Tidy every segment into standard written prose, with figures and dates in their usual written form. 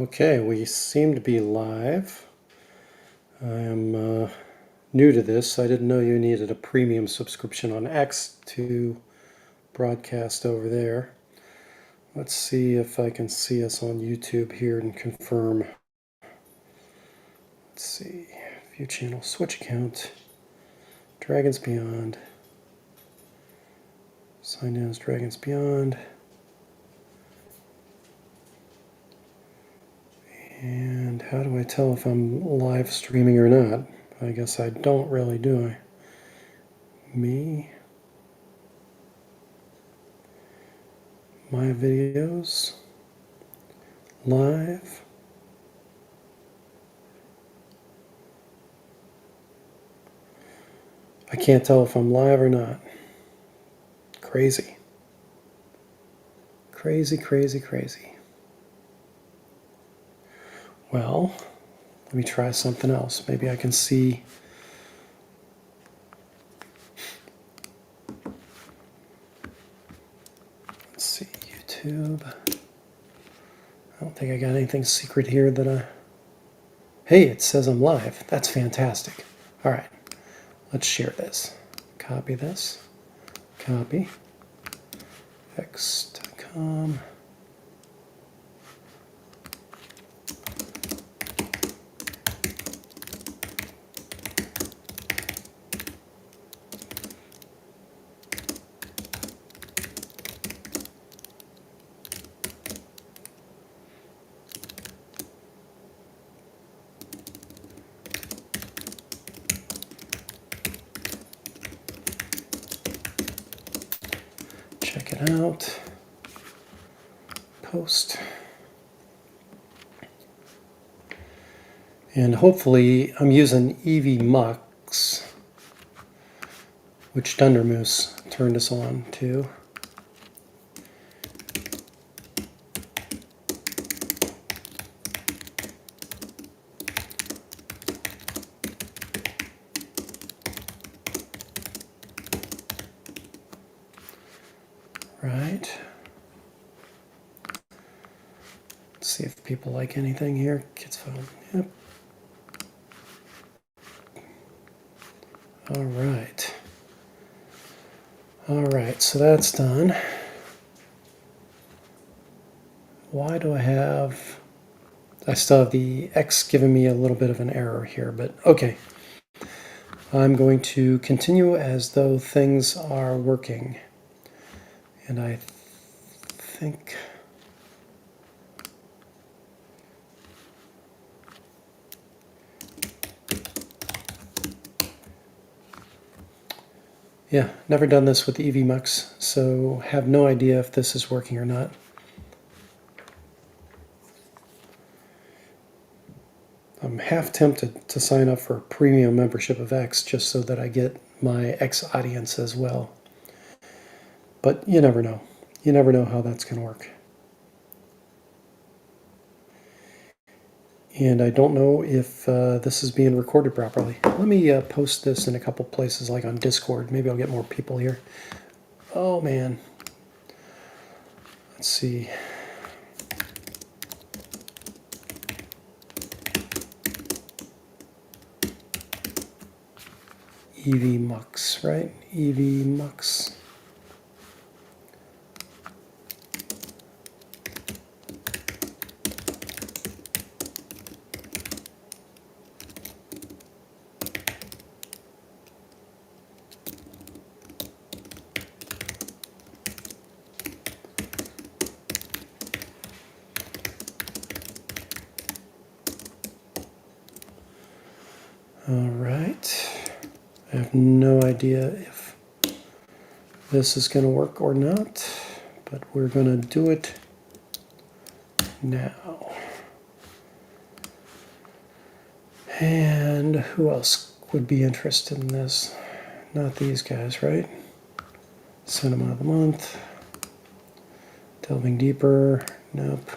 Okay, we seem to be live. I am new to this. I didn't know you needed a premium subscription on X to broadcast over there. Let's see if I can see us on YouTube here and confirm. Let's see, view channel, switch account, Dragons Beyond, sign in as Dragons Beyond. And how do I tell if I'm live streaming or not? I guess I don't really, do I? Me, my videos, live. I can't tell if I'm live or not. Crazy. Crazy, crazy, crazy. Well, let me try something else. Maybe I can see. Let's see, YouTube. I don't think I got anything secret here that I... Hey, it says I'm live. That's fantastic. All right, let's share this. Copy this. Copy. X.com. Check it out. Post. And hopefully I'm using EV Mux, which Dundermoose turned us on to. Right. Let's see if people like anything here. Kids phone. Yep. All right. All right, so that's done. Why do I still have the X giving me a little bit of an error here, but okay. I'm going to continue as though things are working. And I think... Yeah, never done this with EV Mux, so have no idea if this is working or not. I'm half tempted to sign up for a premium membership of X just so that I get my X audience as well. But you never know. You never know how that's going to work. And I don't know if this is being recorded properly. Let me post this in a couple places, like on Discord. Maybe I'll get more people here. Oh, man. Let's see. EV Mux, right? EV Mux. All right. I have no idea if this is going to work or not, but we're going to do it now. And who else would be interested in this? Not these guys, right? Cinema of the Month. Delving Deeper. Nope.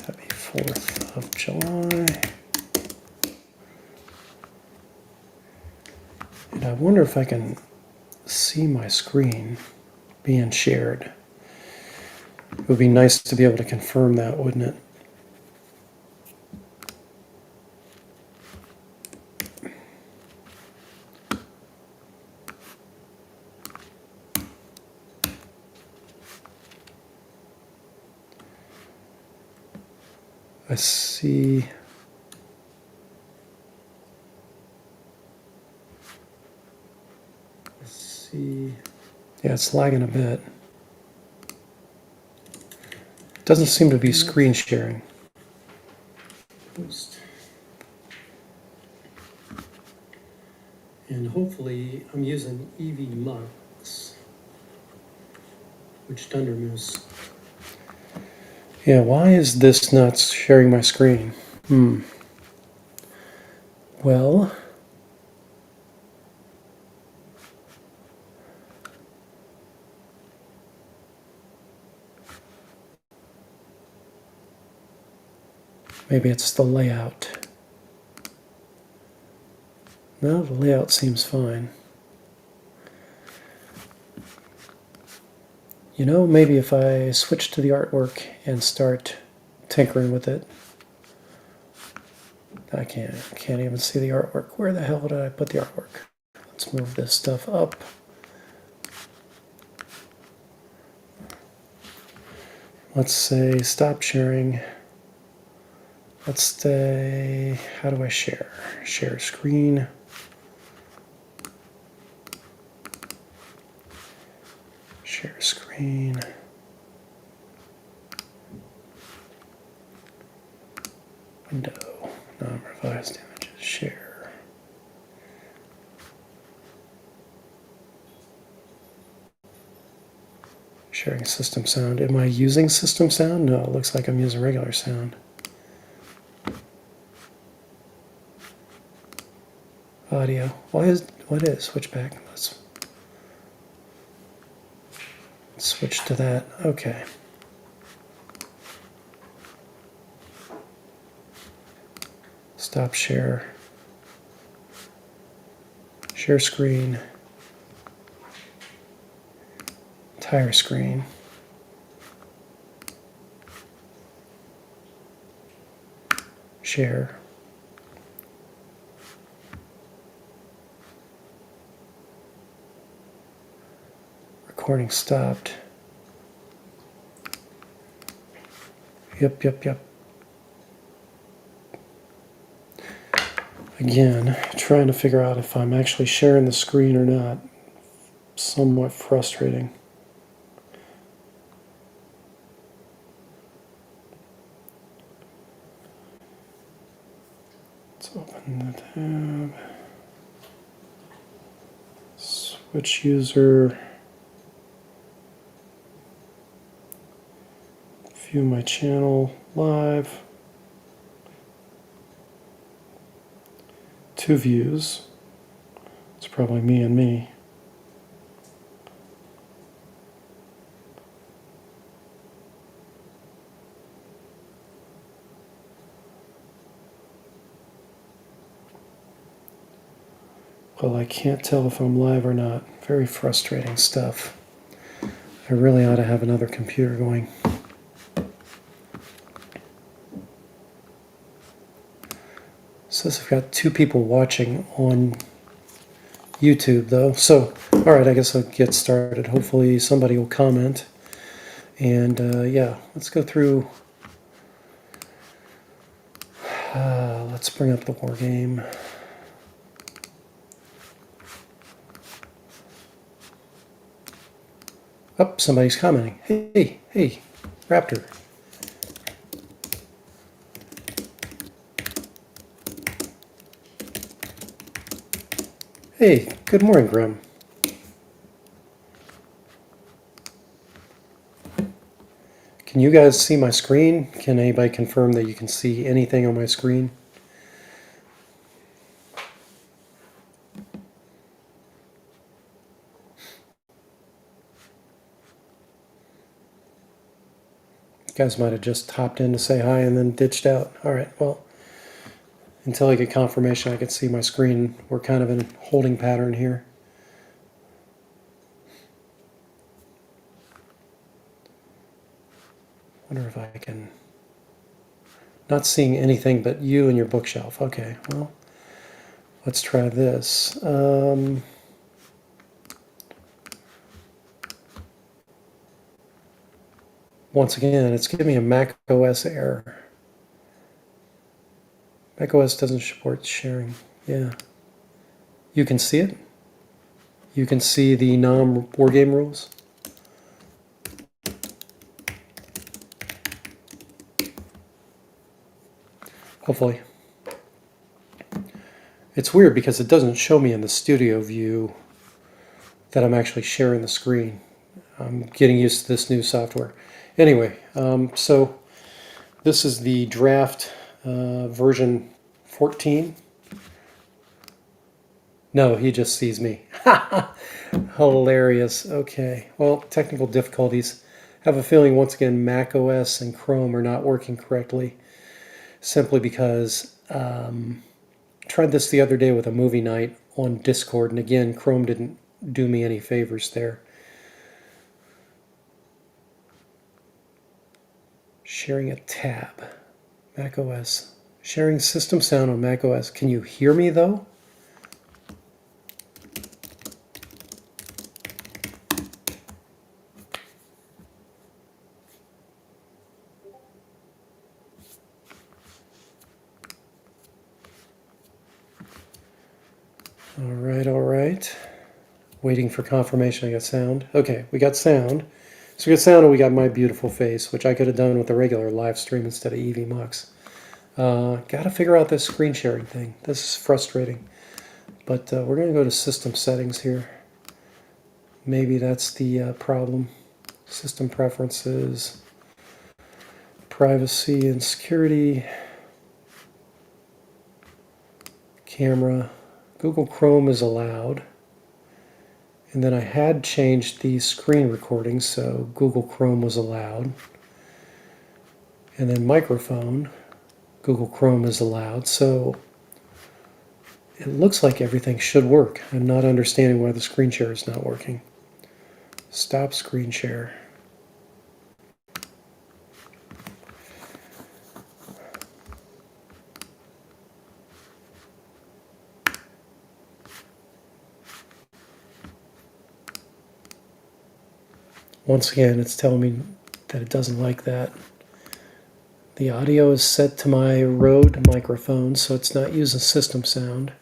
Happy 4th of July. I wonder if I can see my screen being shared. It would be nice to be able to confirm that, wouldn't it? I see. Let's see. Yeah, it's lagging a bit. Doesn't seem to be screen sharing. And hopefully I'm using EV Mux, which Dundermoose. Yeah, why is this not sharing my screen? Well, maybe it's the layout. No, the layout seems fine. You know, maybe if I switch to the artwork and start tinkering with it. I can't even see the artwork. Where the hell did I put the artwork? Let's move this stuff up. Let's say stop sharing. Let's say, how do I share? Share screen. Share screen. Window. Non-revised images. Share. Sharing system sound. Am I using system sound? No, it looks like I'm using regular sound. Audio. What is switchback? Let's switch to that. Okay. Stop share. Share screen. Entire screen. Share. Recording stopped. Yep. Again, trying to figure out if I'm actually sharing the screen or not. Somewhat frustrating. Let's open the tab. Switch user. View my channel live. 2 views. It's probably me and me. Well, I can't tell if I'm live or not. Very frustrating stuff. I really ought to have another computer going. Says I've got 2 people watching on YouTube though. So, alright, I guess I'll get started. Hopefully somebody will comment. And yeah, let's go through. Let's bring up the war game. Oh, somebody's commenting. Hey, Raptor. Hey, good morning, Grim. Can you guys see my screen? Can anybody confirm that you can see anything on my screen? You guys might have just hopped in to say hi and then ditched out. All right, well, until I get confirmation I can see my screen. We're kind of in a holding pattern here. Wonder if I can... Not seeing anything but you and your bookshelf. Okay, well, let's try this. Once again, it's giving me a Mac OS error. Mac OS doesn't support sharing. Yeah. You can see it? You can see the non-war game rules? Hopefully. It's weird because it doesn't show me in the studio view that I'm actually sharing the screen. I'm getting used to this new software. Anyway, so this is the draft version 14. No, he just sees me. Hilarious. Okay, well, technical difficulties. Have a feeling once again Mac OS and Chrome are not working correctly, simply because tried this the other day with a movie night on Discord, and again, Chrome didn't do me any favors there. Sharing a tab. Mac OS. Sharing system sound on Mac OS. Can you hear me though? All right. Waiting for confirmation I got sound. Okay, we got sound. So we got sound and we got my beautiful face, which I could have done with a regular live stream instead of EVMux. Gotta figure out this screen sharing thing. This is frustrating. But we're going to go to system settings here. Maybe that's the problem. System preferences, privacy and security, camera. Google Chrome is allowed. And then I had changed the screen recording, so Google Chrome was allowed. And then microphone, Google Chrome is allowed. So it looks like everything should work. I'm not understanding why the screen share is not working. Stop screen share. Once again, it's telling me that it doesn't like that. The audio is set to my Rode microphone, so it's not using system sound.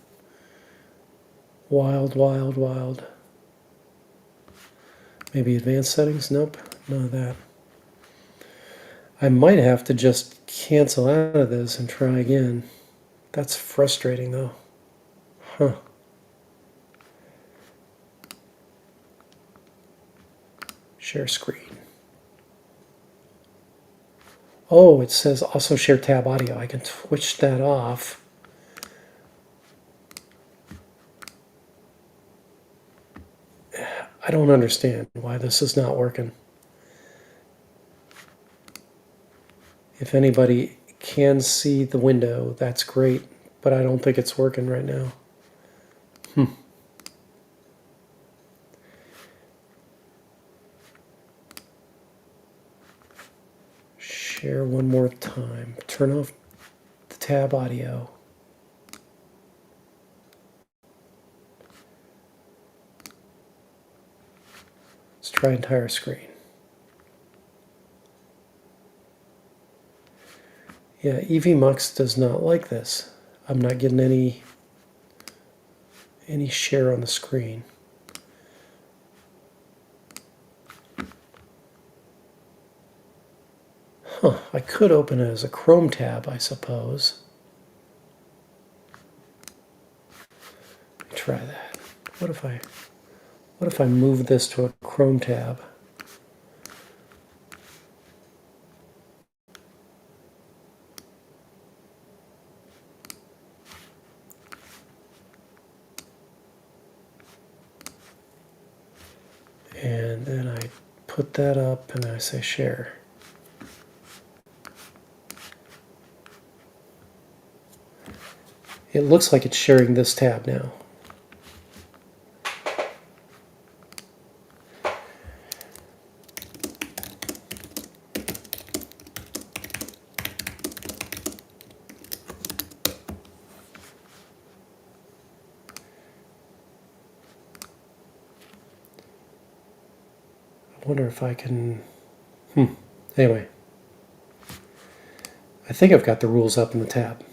Wild, wild, wild. Maybe advanced settings? Nope, none of that. I might have to just cancel out of this and try again. That's frustrating though. Huh. Share screen. Oh, it says also share tab audio. I can switch that off. I don't understand why this is not working. If anybody can see the window, that's great, but I don't think it's working right now. Share one more time. Turn off the tab audio. Let's try entire screen. Yeah, EVMux does not like this. I'm not getting any share on the screen. Huh, I could open it as a Chrome tab, I suppose. Let me try that. What if I move this to a Chrome tab? And then I put that up and I say share. It looks like it's sharing this tab now. I wonder if I can... Anyway. I think I've got the rules up in the tab.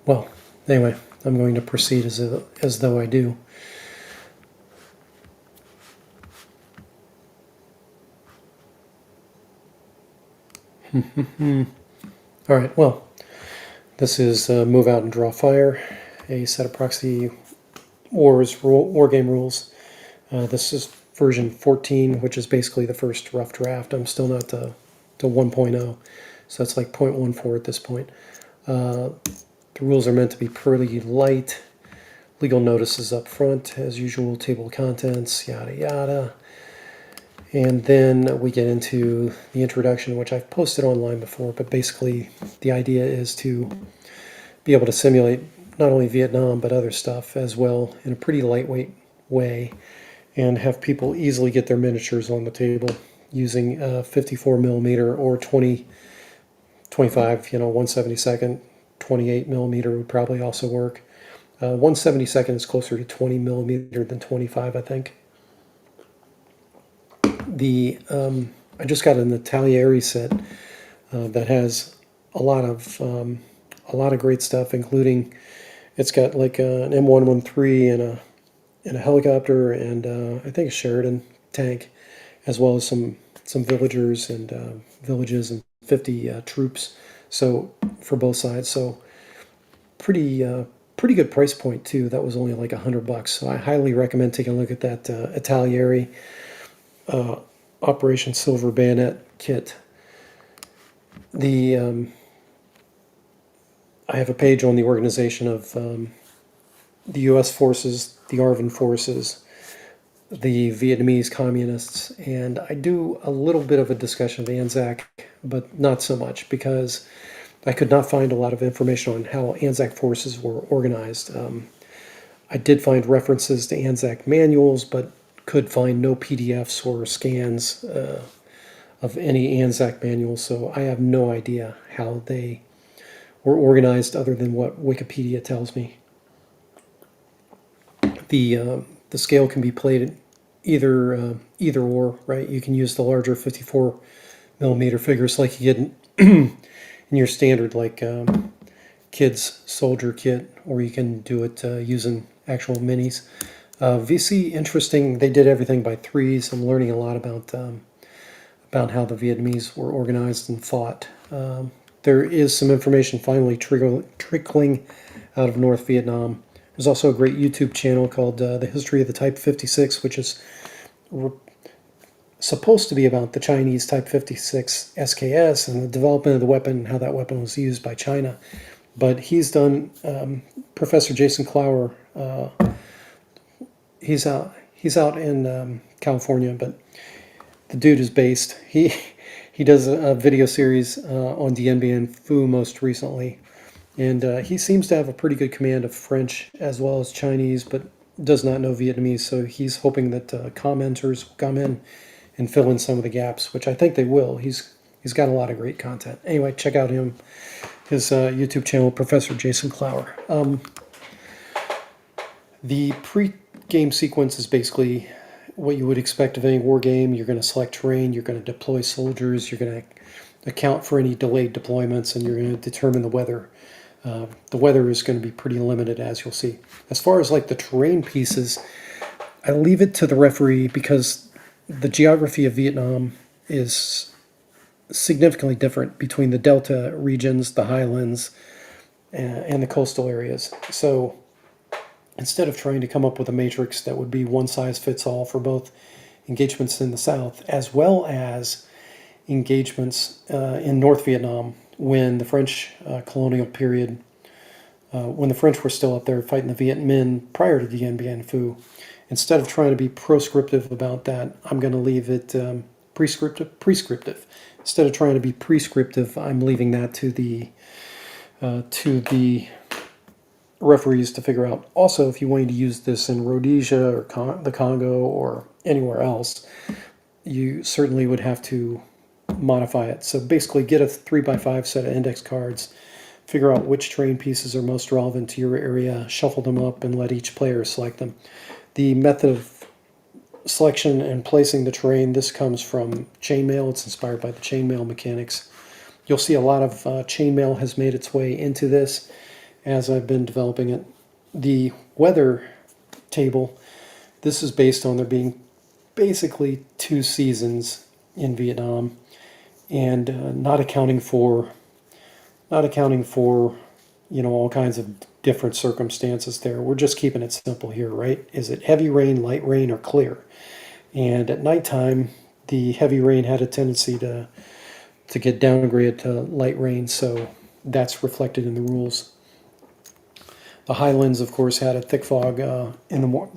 Well, anyway, I'm going to proceed as though I do. All right, well, this is Move Out and Draw Fire, a set of proxy war game rules. This is version 14, which is basically the first rough draft. I'm still not to 1.0, so it's like 0.14 at this point. The rules are meant to be pretty light. Legal notices up front, as usual, table of contents, yada yada. And then we get into the introduction, which I've posted online before, but basically the idea is to be able to simulate not only Vietnam, but other stuff as well in a pretty lightweight way, and have people easily get their miniatures on the table using 54 millimeter or 25, 1/72, 28 millimeter would probably also work. 1/72 is closer to 20 millimeter than 25, I think. I just got an Italieri set that has a lot of great stuff, including it's got like an M113 and a helicopter and I think a Sheridan tank, as well as some villagers and villages and 50 troops. So for both sides, so pretty good price point too. That was only like $100. So I highly recommend taking a look at that Italieri Operation Silver Bayonet kit. I have a page on the organization of the U.S. forces, the ARVN forces, the Vietnamese communists, and I do a little bit of a discussion of Anzac, but not so much because I could not find a lot of information on how Anzac forces were organized. I did find references to Anzac manuals, but could find no PDFs or scans of any Anzac manuals, so I have no idea how they were organized other than what Wikipedia tells me. The scale can be played either or, right? You can use the larger 54 millimeter figures like you get in your standard like kids soldier kit, or you can do it using actual minis. VC, interesting. They did everything by threes. I'm learning a lot about how the Vietnamese were organized and fought. There is some information finally trickling out of North Vietnam. There's also a great YouTube channel called The History of the Type 56, which is supposed to be about the Chinese Type 56 SKS and the development of the weapon and how that weapon was used by China. But he's done, Professor Jason Clower, he's out in California, but the dude is based. He does a video series on Dien Bien Phu most recently, and he seems to have a pretty good command of French as well as Chinese, but does not know Vietnamese. So he's hoping that commenters will come in and fill in some of the gaps, which I think they will. He's got a lot of great content. Anyway, check out his YouTube channel, Professor Jason Clower. The pre-game sequence is basically what you would expect of any war game. You're going to select terrain, you're going to deploy soldiers, you're going to account for any delayed deployments, and you're going to determine the weather. The weather is going to be pretty limited, as you'll see. As far as like the terrain pieces, I leave it to the referee because the geography of Vietnam is significantly different between the delta regions, the highlands, and the coastal areas. So instead of trying to come up with a matrix that would be one size fits all for both engagements in the south as well as engagements in North Vietnam when the French colonial period, when the French were still up there fighting the Viet Minh prior to Dien Bien Phu, Instead of trying to be proscriptive about that, I'm going to leave it prescriptive. Instead of trying to be prescriptive, I'm leaving that to the referees to figure out. Also, if you wanted to use this in Rhodesia or the Congo or anywhere else, you certainly would have to modify it. So basically get a 3x5 set of index cards, figure out which terrain pieces are most relevant to your area, shuffle them up, and let each player select them. The method of selection and placing the terrain, this comes from chainmail. It's inspired by the chainmail mechanics. You'll see a lot of chainmail has made its way into this as I've been developing it. The weather table, this is based on there being basically 2 seasons in Vietnam, and not accounting for all kinds of different circumstances there. We're just keeping it simple here, right? Is it heavy rain, light rain, or clear? And at nighttime, the heavy rain had a tendency to get downgraded to light rain, so that's reflected in the rules. The highlands, of course, had a thick fog the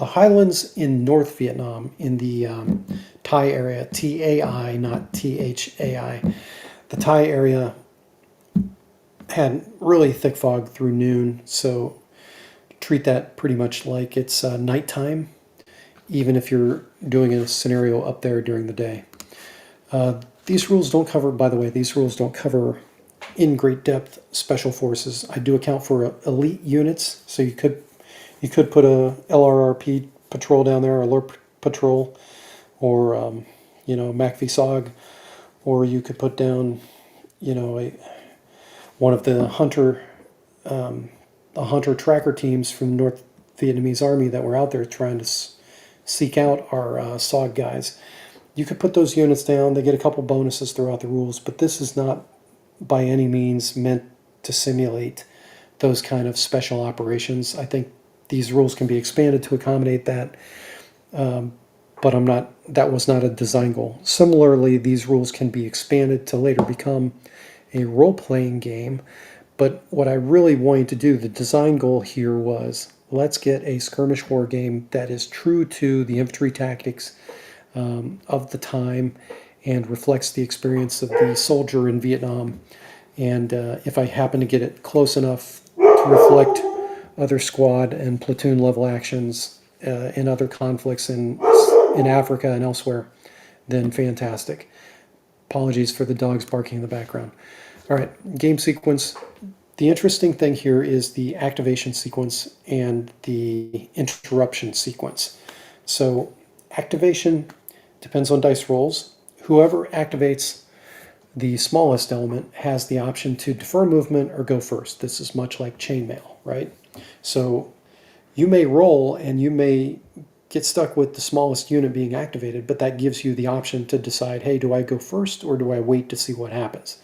highlands in North Vietnam, in the Thai area, T-A-I, not T-H-A-I. The Thai area had really thick fog through noon, so treat that pretty much like it's nighttime, even if you're doing a scenario up there during the day. These rules don't cover, by the way, these rules don't cover in great depth special forces. I do account for elite units, so you could put a LRRP patrol down there, a LRP patrol, or MACV-SOG, or you could put down one of the hunter tracker teams from the North Vietnamese Army that were out there trying to seek out our SOG guys. You could put those units down. They get a couple bonuses throughout the rules, but this is not by any means meant to simulate those kind of special operations. I think these rules can be expanded to accommodate that, but that was not a design goal. Similarly, these rules can be expanded to later become a role-playing game, but what I really wanted to do, the design goal here was, let's get a skirmish war game that is true to the infantry tactics of the time and reflects the experience of the soldier in Vietnam. And if I happen to get it close enough to reflect other squad and platoon level actions in other conflicts in Africa and elsewhere, then fantastic. Apologies for the dogs barking in the background. All right, game sequence. The interesting thing here is the activation sequence and the interruption sequence. So activation depends on dice rolls. Whoever activates the smallest element has the option to defer movement or go first. This is much like chainmail, right? So you may roll and you may get stuck with the smallest unit being activated, but that gives you the option to decide, hey, do I go first or do I wait to see what happens?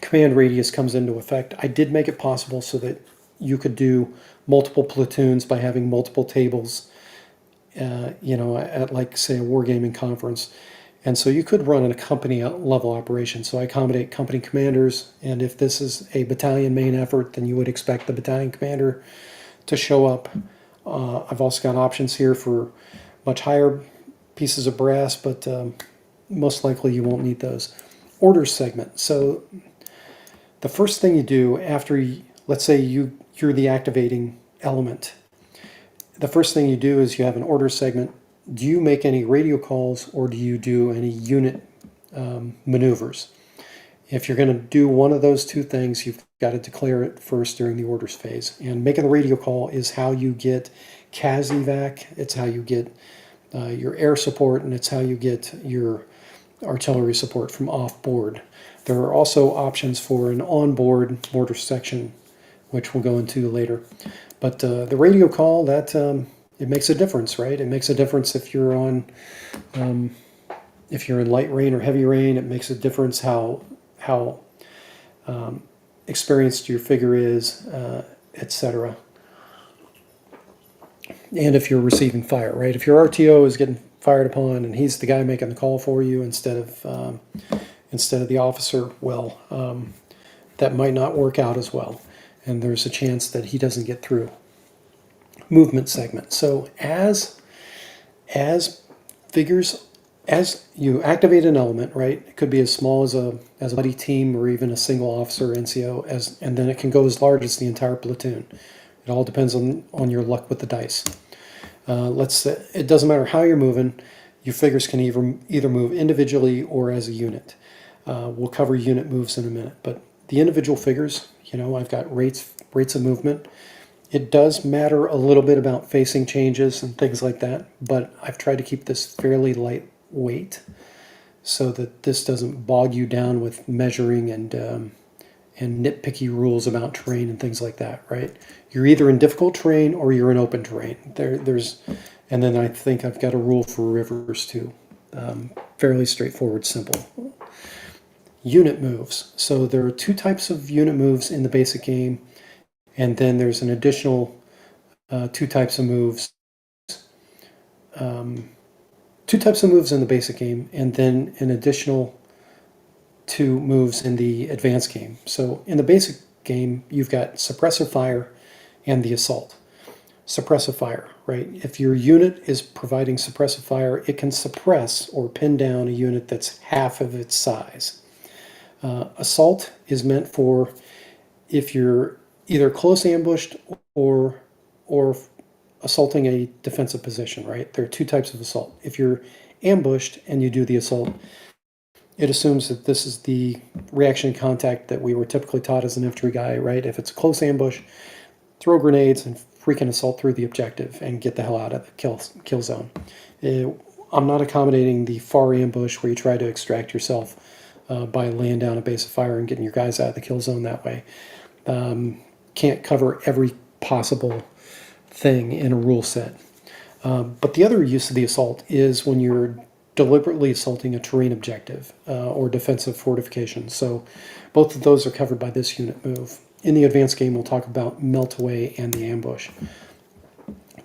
Command radius comes into effect. I did make it possible so that you could do multiple platoons by having multiple tables, at like, say, a wargaming conference. And so you could run a company level operation. So I accommodate company commanders, and if this is a battalion main effort, then you would expect the battalion commander to show up. I've also got options here for much higher pieces of brass, but most likely you won't need those. Orders segment. So the first thing you do after, let's say you're the activating element, the first thing you do is you have an order segment. Do you make any radio calls or do you do any unit maneuvers? If you're going to do one of those two things, you've got to declare it first during the orders phase. And making the radio call is how you get CAS evac, it's how you get your air support, and it's how you get your artillery support from off board. There are also options for an onboard mortar section, which we'll go into later. But the radio call, that it makes a difference, right? It makes a difference if you're on, if you're in light rain or heavy rain. It makes a difference how experienced your figure is, etc. And if you're receiving fire, right? If your RTO is getting fired upon and he's the guy making the call for you instead of the officer, well, that might not work out as well, and there's a chance that he doesn't get through. movement segment. So as figures, as you activate an element, right? It could be as small as a buddy team or even a single officer NCO, and then it can go as large as the entire platoon. It all depends on your luck with the dice. Let's say it doesn't matter how you're moving. Your figures can either move individually or as a unit. We'll cover unit moves in a minute, but the individual figures, I've got rates of movement. It does matter a little bit about facing changes and things like that, but I've tried to keep this fairly lightweight so that this doesn't bog you down with measuring and nitpicky rules about terrain and things like that, right? You're either in difficult terrain or you're in open terrain. And then I think I've got a rule for rivers too. Fairly straightforward, simple. Unit moves. So there are two types of unit moves in the basic game, and then there's an additional two types of moves. Two types of moves in the basic game, and then an additional two moves in the advanced game. So in the basic game, you've got suppressive fire and the assault. Suppressive fire, right? If your unit is providing suppressive fire, it can suppress or pin down a unit that's half of its size. Assault is meant for if you're either close ambushed or assaulting a defensive position, right? There are two types of assault. If you're ambushed and you do the assault, it assumes that this is the reaction contact that we were typically taught as an infantry guy, right? If it's a close ambush, throw grenades and freaking assault through the objective and get the hell out of the kill zone. I'm not accommodating the far ambush where you try to extract yourself by laying down a base of fire and getting your guys out of the kill zone that way. Can't cover every possible thing in a rule set. But the other use of the assault is when you're deliberately assaulting a terrain objective or defensive fortification. So both of those are covered by this unit move. In the advanced game, we'll talk about melt away and the ambush.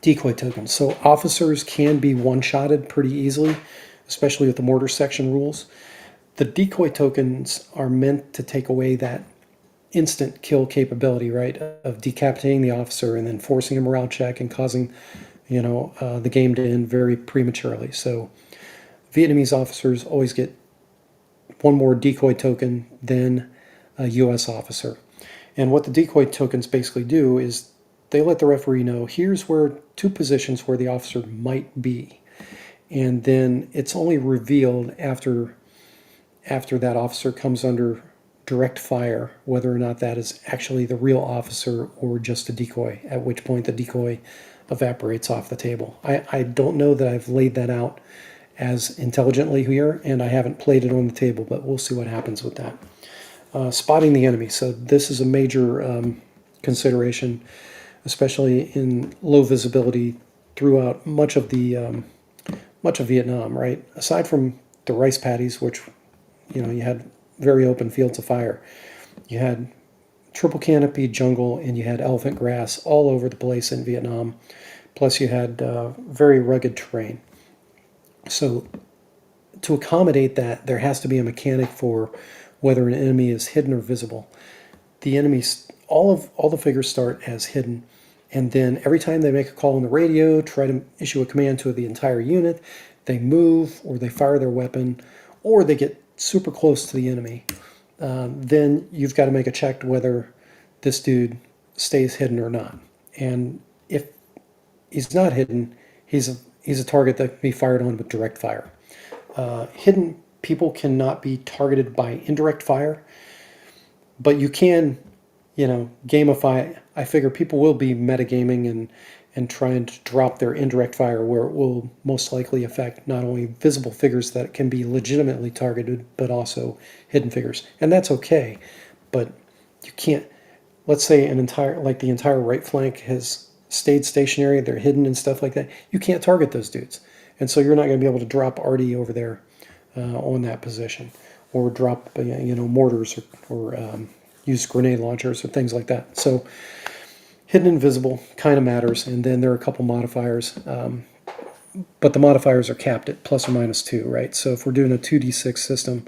Decoy tokens. So officers can be one-shotted pretty easily, especially with the mortar section rules. The decoy tokens are meant to take away that instant kill capability, right, of decapitating the officer and then forcing a morale check and causing, the game to end very prematurely. So Vietnamese officers always get one more decoy token than a U.S. officer. And what the decoy tokens basically do is they let the referee know here's where two positions where the officer might be. And then it's only revealed after that officer comes under direct fire, whether or not that is actually the real officer or just a decoy, at which point the decoy evaporates off the table. I don't know that I've laid that out as intelligently here, and I haven't played it on the table, but we'll see what happens with that. Spotting the enemy. So this is a major consideration, especially in low visibility throughout much of Vietnam, right? Aside from the rice paddies, which you had very open fields of fire, you had triple canopy jungle and you had elephant grass all over the place in Vietnam. Plus you had very rugged terrain. So to accommodate that, there has to be a mechanic for whether an enemy is hidden or visible. The enemies, all the figures start as hidden, and then every time they make a call on the radio, try to issue a command to the entire unit, they move or they fire their weapon or they get super close to the enemy. Then you've got to make a check whether this dude stays hidden or not. And if he's not hidden, he's a target that can be fired on with direct fire. Hidden people cannot be targeted by indirect fire, but you can, gamify. I figure people will be metagaming and trying to drop their indirect fire where it will most likely affect not only visible figures that can be legitimately targeted, but also hidden figures. And that's okay, but you can't, let's say the entire right flank has stayed stationary, they're hidden and stuff like that. You can't target those dudes. And so you're not going to be able to drop RD over there on that position, or drop mortars or use grenade launchers or things like that. So hidden and visible kind of matters, and then there are a couple modifiers, but the modifiers are capped at ±2, right? So if we're doing a 2d6 system,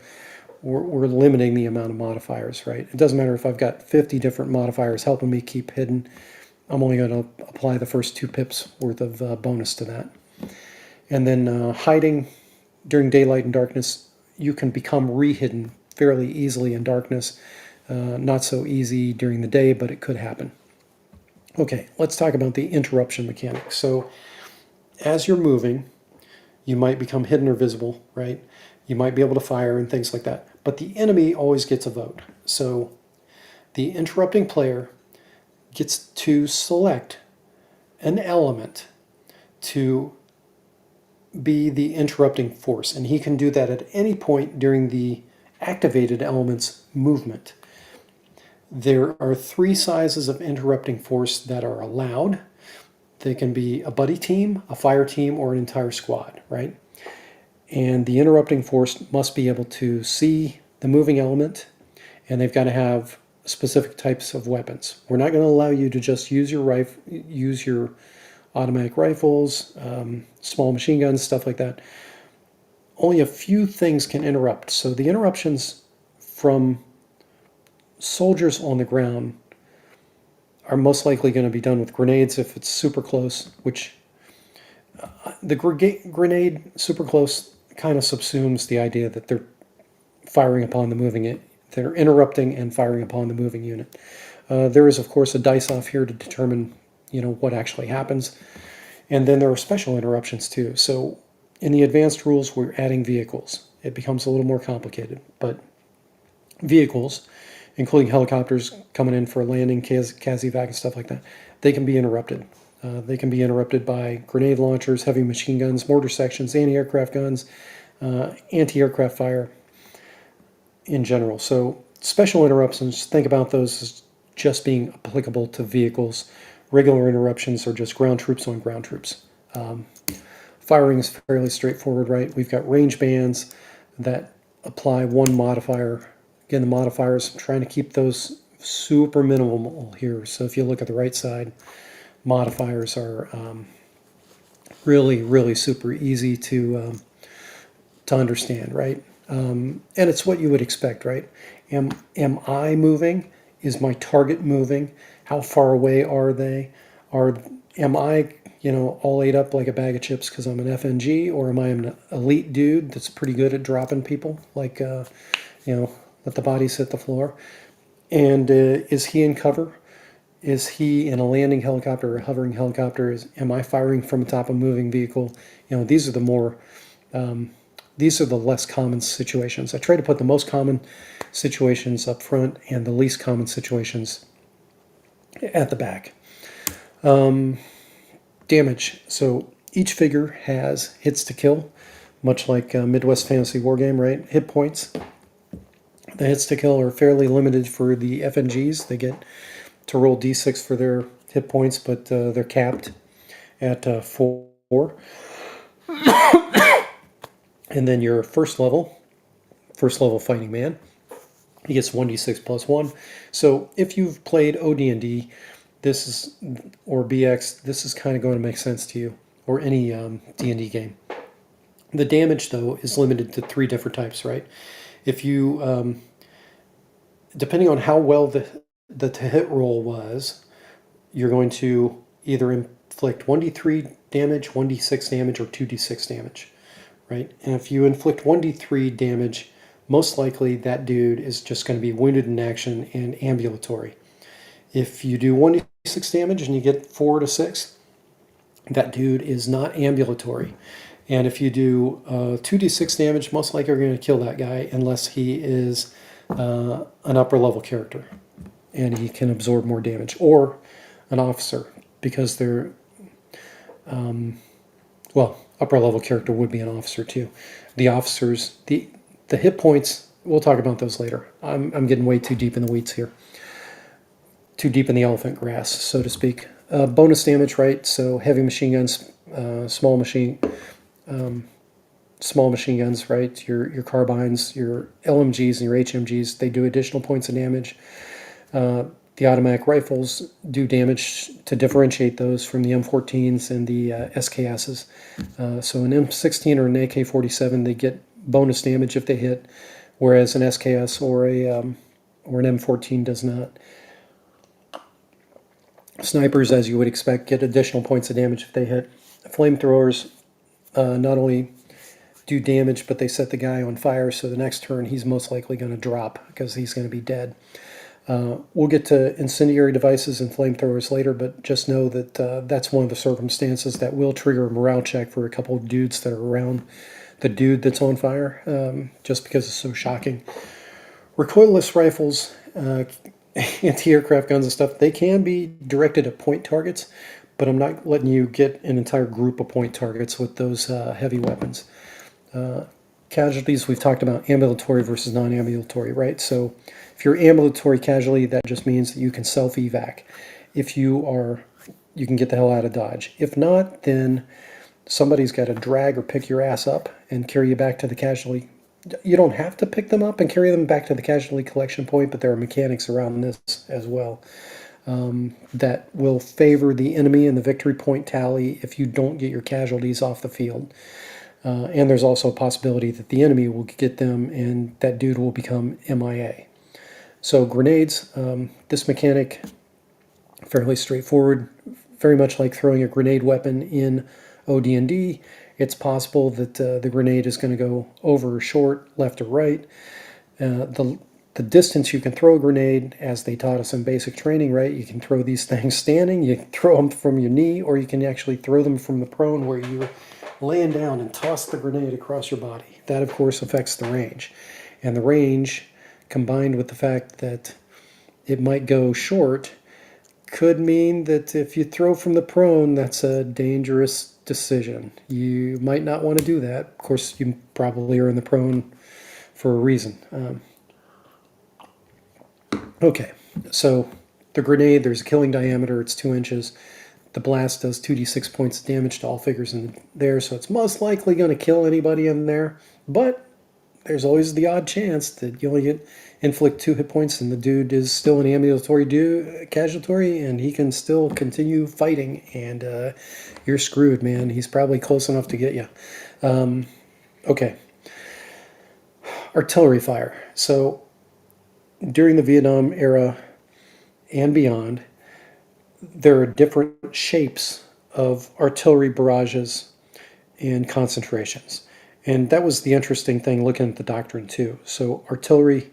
we're limiting the amount of modifiers, right? It doesn't matter if I've got 50 different modifiers helping me keep hidden. I'm only going to apply the first 2 pips worth of bonus to that. And then hiding during daylight and darkness, you can become re-hidden fairly easily in darkness. Not so easy during the day, but it could happen. Okay, let's talk about the interruption mechanic. So as you're moving, you might become hidden or visible, right? You might be able to fire and things like that. But the enemy always gets a vote. So the interrupting player gets to select an element to be the interrupting force. And he can do that at any point during the activated element's movement. There are 3 sizes of interrupting force that are allowed. They can be a buddy team, a fire team, or an entire squad, right? And the interrupting force must be able to see the moving element, and they've got to have specific types of weapons. We're not going to allow you to just use your automatic rifles, small machine guns, stuff like that. Only a few things can interrupt. So the interruptions from soldiers on the ground are most likely going to be done with grenades if it's super close, which the grenade super close kind of subsumes the idea that they're firing upon the moving it. They're interrupting and firing upon the moving unit. There is, of course, a dice off here to determine, what actually happens. And then there are special interruptions too. So in the advanced rules, we're adding vehicles. It becomes a little more complicated, but vehicles, including helicopters coming in for a landing, CASEVAC and stuff like that, they can be interrupted. They can be interrupted by grenade launchers, heavy machine guns, mortar sections, anti-aircraft guns, anti-aircraft fire in general. So special interruptions, think about those as just being applicable to vehicles. Regular interruptions are just ground troops on ground troops. Firing is fairly straightforward, right? We've got range bands that apply 1 modifier. Again, the modifiers, I'm trying to keep those super minimal here. So if you look at the right side, modifiers are really, really super easy to understand, right? And it's what you would expect, right? Am I moving? Is my target moving? How far away are they? Am I, all ate up like a bag of chips because I'm an FNG, or am I an elite dude that's pretty good at dropping people, like, let the bodies hit the floor? And is he in cover? Is he in a landing helicopter or a hovering helicopter? Am I firing from the top of a moving vehicle? These are the less common situations. I try to put the most common situations up front and the least common situations at the back. Damage. So each figure has hits to kill, much like Midwest Fantasy Wargame, right? Hit points. The hits to kill are fairly limited for the FNGs. They get to roll d6 for their hit points, but they're capped at 4. And then your first level fighting man, he gets 1d6 plus 1. So if you've played OD&D, or BX, this is kind of going to make sense to you, or any D&D game. The damage, though, is limited to 3 different types, right? If you, depending on how well the to-hit roll was, you're going to either inflict 1d3 damage, 1d6 damage, or 2d6 damage, right? And if you inflict 1d3 damage, most likely that dude is just going to be wounded in action and ambulatory. If you do 1d6 damage and you get 4 to 6, that dude is not ambulatory. And if you do 2d6 damage, most likely you're going to kill that guy unless he is an upper level character and he can absorb more damage, or an officer, because they're, upper level character would be an officer too. The officers, the hit points, we'll talk about those later. I'm getting way too deep in the weeds here. Too deep in the elephant grass, so to speak. Bonus damage, right? So heavy machine guns, small machine guns, right? Your carbines, your LMGs, and your HMGs, they do additional points of damage. The automatic rifles do damage to differentiate those from the M14s and the SKSs. So an M16 or an AK-47, they get bonus damage if they hit, whereas an SKS or an M14 does not. Snipers, as you would expect, get additional points of damage if they hit. Flamethrowers not only do damage, but they set the guy on fire, so the next turn he's most likely going to drop because he's going to be dead. We'll get to incendiary devices and flamethrowers later, but just know that that's one of the circumstances that will trigger a morale check for a couple of dudes that are around the dude that's on fire, just because it's so shocking. Recoilless rifles, anti-aircraft guns and stuff, they can be directed at point targets, but I'm not letting you get an entire group of point targets with those heavy weapons. Casualties, we've talked about ambulatory versus non-ambulatory, right? So if you're ambulatory casualty, that just means that you can self-evac. If you are, you can get the hell out of Dodge. If not, then somebody's got to drag or pick your ass up and carry you back to the casualty. You don't have to pick them up and carry them back to the casualty collection point, but there are mechanics around this as well that will favor the enemy in the victory point tally if you don't get your casualties off the field. And there's also a possibility that the enemy will get them and that dude will become MIA. So grenades, this mechanic, fairly straightforward, very much like throwing a grenade weapon in OD&D. It's possible that the grenade is going to go over or short, left or right. The distance you can throw a grenade, as they taught us in basic training, right? You can throw these things standing, you can throw them from your knee, or you can actually throw them from the prone where you're laying down and toss the grenade across your body. That, of course, affects the range. And the range, combined with the fact that it might go short, could mean that if you throw from the prone, that's a dangerous decision. You might not want to do that. Of course, you probably are in the prone for a reason. Okay, so the grenade, there's a killing diameter, it's 2 inches. The blast does 2d6 points of damage to all figures in there, so it's most likely going to kill anybody in there. But there's always the odd chance that you only inflict 2 hit points and the dude is still an ambulatory casualty and he can still continue fighting, and you're screwed, man. He's probably close enough to get you. Okay. Artillery fire. So during the Vietnam era and beyond, there are different shapes of artillery barrages and concentrations. And that was the interesting thing looking at the doctrine too. So artillery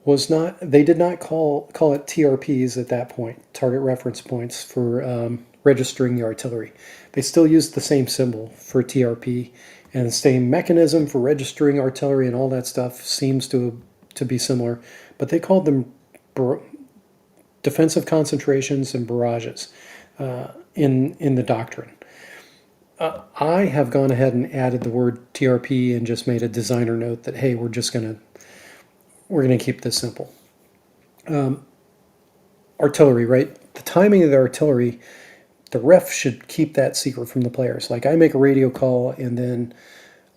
was not, they did not call it TRPs at that point, target reference points, for registering the artillery. They still used the same symbol for TRP, and the same mechanism for registering artillery and all that stuff seems to be similar, but they called them defensive concentrations and barrages in the doctrine. I have gone ahead and added the word TRP and just made a designer note that, hey, we're gonna keep this simple. Artillery, right? The timing of the artillery, the ref should keep that secret from the players. Like, I make a radio call and then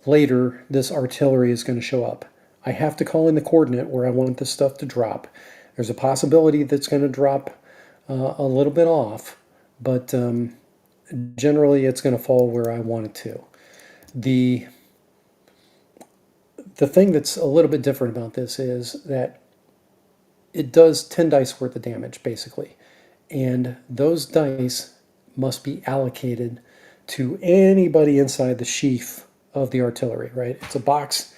later this artillery is going to show up. I have to call in the coordinate where I want this stuff to drop. There's a possibility that's going to drop a little bit off, but generally it's going to fall where I want it to. The thing that's a little bit different about this is that it does 10 dice worth of damage, basically. And those dice must be allocated to anybody inside the sheath of the artillery, right? It's a box,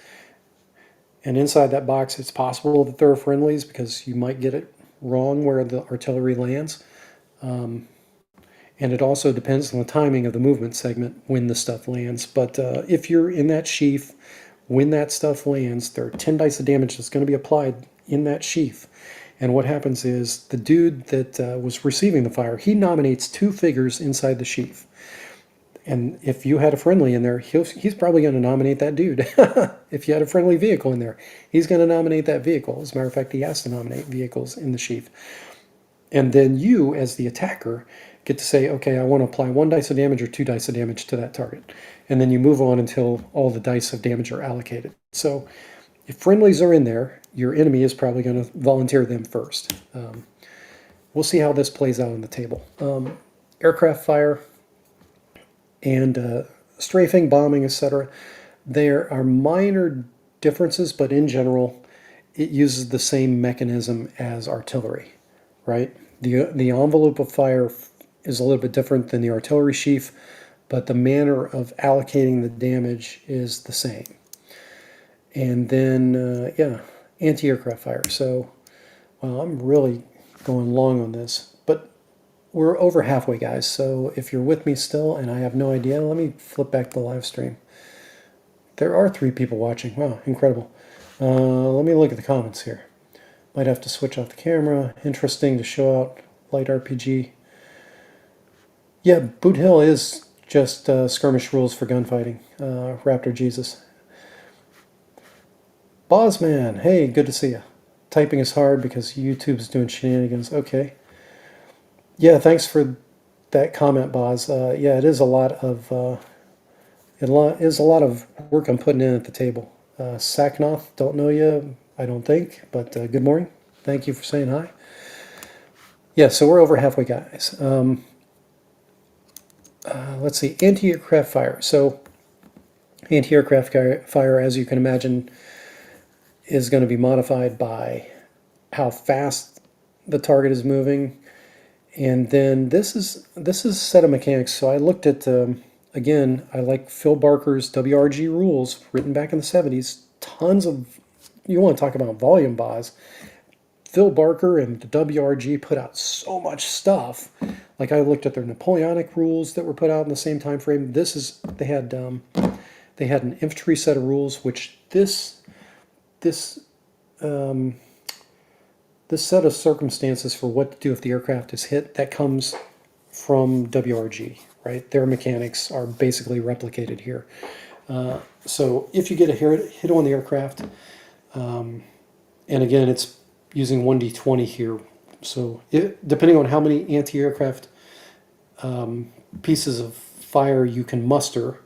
and inside that box, it's possible that there are friendlies because you might get it wrong where the artillery lands. And it also depends on the timing of the movement segment when the stuff lands. But if you're in that sheath, when that stuff lands, there are 10 dice of damage that's going to be applied in that sheath. And what happens is the dude that was receiving the fire, he nominates 2 figures inside the sheath. And if you had a friendly in there, he's probably going to nominate that dude. If you had a friendly vehicle in there, he's going to nominate that vehicle. As a matter of fact, he has to nominate vehicles in the sheath. And then you, as the attacker, get to say, okay, I want to apply 1 dice of damage or 2 dice of damage to that target. And then you move on until all the dice of damage are allocated. So if friendlies are in there, your enemy is probably going to volunteer them first. We'll see how this plays out on the table. Aircraft fire and strafing, bombing, etc. There are minor differences, but in general, it uses the same mechanism as artillery, right? The envelope of fire is a little bit different than the artillery sheaf, but the manner of allocating the damage is the same. And then, yeah, anti-aircraft fire. So, well, I'm really going long on this, but we're over halfway, guys. So if you're with me still and I have no idea, let me flip back to the live stream. There are 3 people watching. Wow, incredible. Let me look at the comments here. Might have to switch off the camera. Interesting to show out light RPG. Yeah, Boot Hill is just skirmish rules for gunfighting. Raptor Jesus. Bozman, hey, good to see you. Typing is hard because YouTube's doing shenanigans. Okay. Yeah, thanks for that comment, Boz. Yeah, it is a lot of work I'm putting in at the table. Sacknoth, don't know you, I don't think, but good morning. Thank you for saying hi. Yeah, so we're over halfway, guys. Let's see, anti-aircraft fire. So anti-aircraft fire, as you can imagine, is going to be modified by how fast the target is moving. And then this is a set of mechanics. So I looked at, again, I like Phil Barker's WRG rules written back in the 70s. Tons of, you want to talk about volume, Boz. Phil Barker and the WRG put out so much stuff. Like I looked at their Napoleonic rules that were put out in the same time frame. They had an infantry set of rules, which this set of circumstances for what to do if the aircraft is hit, that comes from WRG, right? Their mechanics are basically replicated here. So if you get a hit on the aircraft, and again, it's using 1d20 here. So depending on how many anti-aircraft pieces of fire you can muster,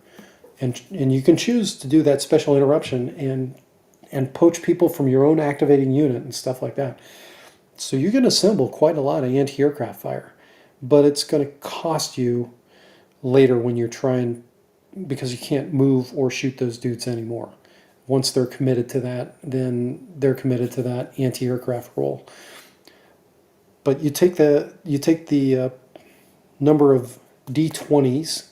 and you can choose to do that special interruption and poach people from your own activating unit and stuff like that. So you can assemble quite a lot of anti-aircraft fire, but it's going to cost you later when you're trying, because you can't move or shoot those dudes anymore. Once they're committed to that, then they're committed to that anti-aircraft role. But you take the number of D20s,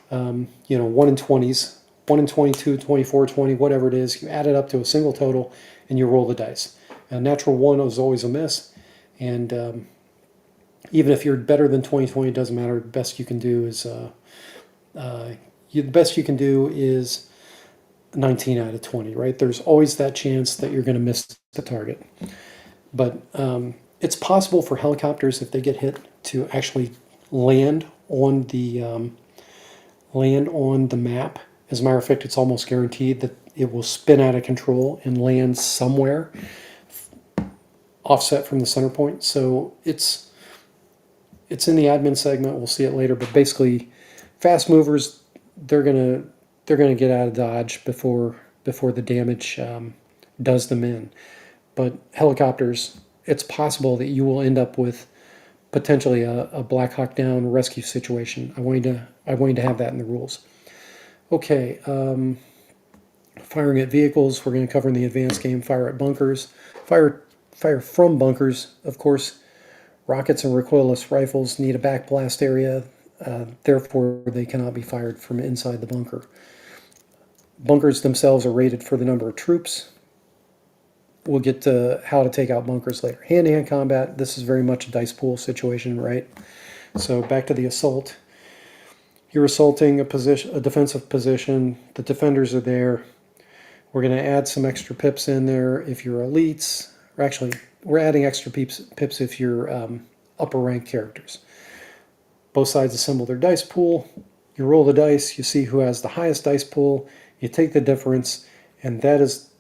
1 in 20s, 1 in 22, 24, 20, whatever it is, you add it up to a single total and you roll the dice. A natural 1 is always a miss, and even if you're better than 20/20, it doesn't matter. The best you can do is 19 out of 20, right? There's always that chance that you're going to miss the target. But it's possible for helicopters, if they get hit, to actually land on the map. As a matter of fact, it's almost guaranteed that it will spin out of control and land somewhere offset from the center point. So it's in the admin segment. We'll see it later, but basically, fast movers, they're gonna get out of dodge before the damage does them in. But helicopters, it's possible that you will end up with potentially a Black Hawk Down rescue situation. I want you to have that in the rules. Okay, firing at vehicles, we're going to cover in the advanced game. Fire at bunkers, fire from bunkers, of course. Rockets and recoilless rifles need a backblast area, therefore they cannot be fired from inside the bunker. Bunkers themselves are rated for the number of troops. We'll get to how to take out bunkers later. Hand-to-hand combat, this is very much a dice pool situation, right? So back to the assault. You're assaulting a defensive position. The defenders are there. We're going to add some extra pips in there if you're elites. Or actually, we're adding extra pips if you're upper rank characters. Both sides assemble their dice pool. You roll the dice. You see who has the highest dice pool. You take the difference, and that is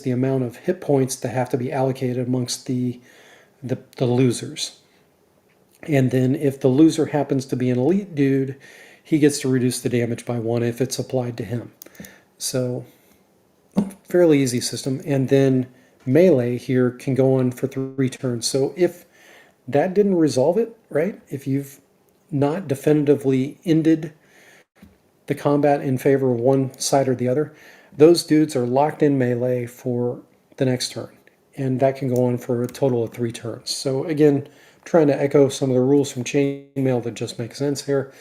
the amount of hit points that have to be allocated amongst the losers. And then if the loser happens to be an elite dude, he gets to reduce the damage by 1 if it's applied to him. So fairly easy system. And then melee here can go on for 3 turns. So if that didn't resolve it, right? If you've not definitively ended the combat in favor of one side or the other, those dudes are locked in melee for the next turn. And that can go on for a total of 3 turns. So again, trying to echo some of the rules from chainmail that just make sense here.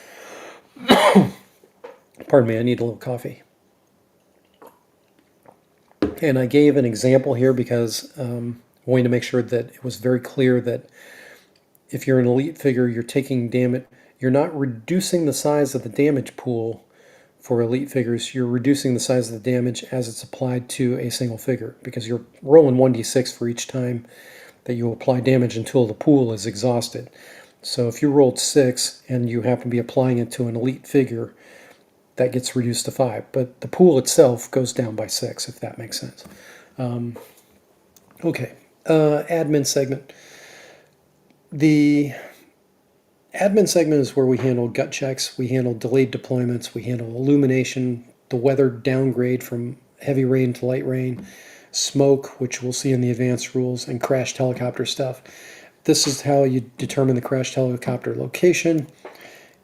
Pardon me, I need a little coffee. And I gave an example here because I wanted to make sure that it was very clear that if you're an elite figure, you're taking damage. You're not reducing the size of the damage pool for elite figures. You're reducing the size of the damage as it's applied to a single figure, because you're rolling 1d6 for each time that you apply damage until the pool is exhausted. So if you rolled 6 and you happen to be applying it to an elite figure, that gets reduced to 5. But the pool itself goes down by 6, if that makes sense. Okay, admin segment. The admin segment is where we handle gut checks, we handle delayed deployments, we handle illumination, the weather downgrade from heavy rain to light rain, smoke, which we'll see in the advanced rules, and crashed helicopter stuff. This is how you determine the crashed helicopter location.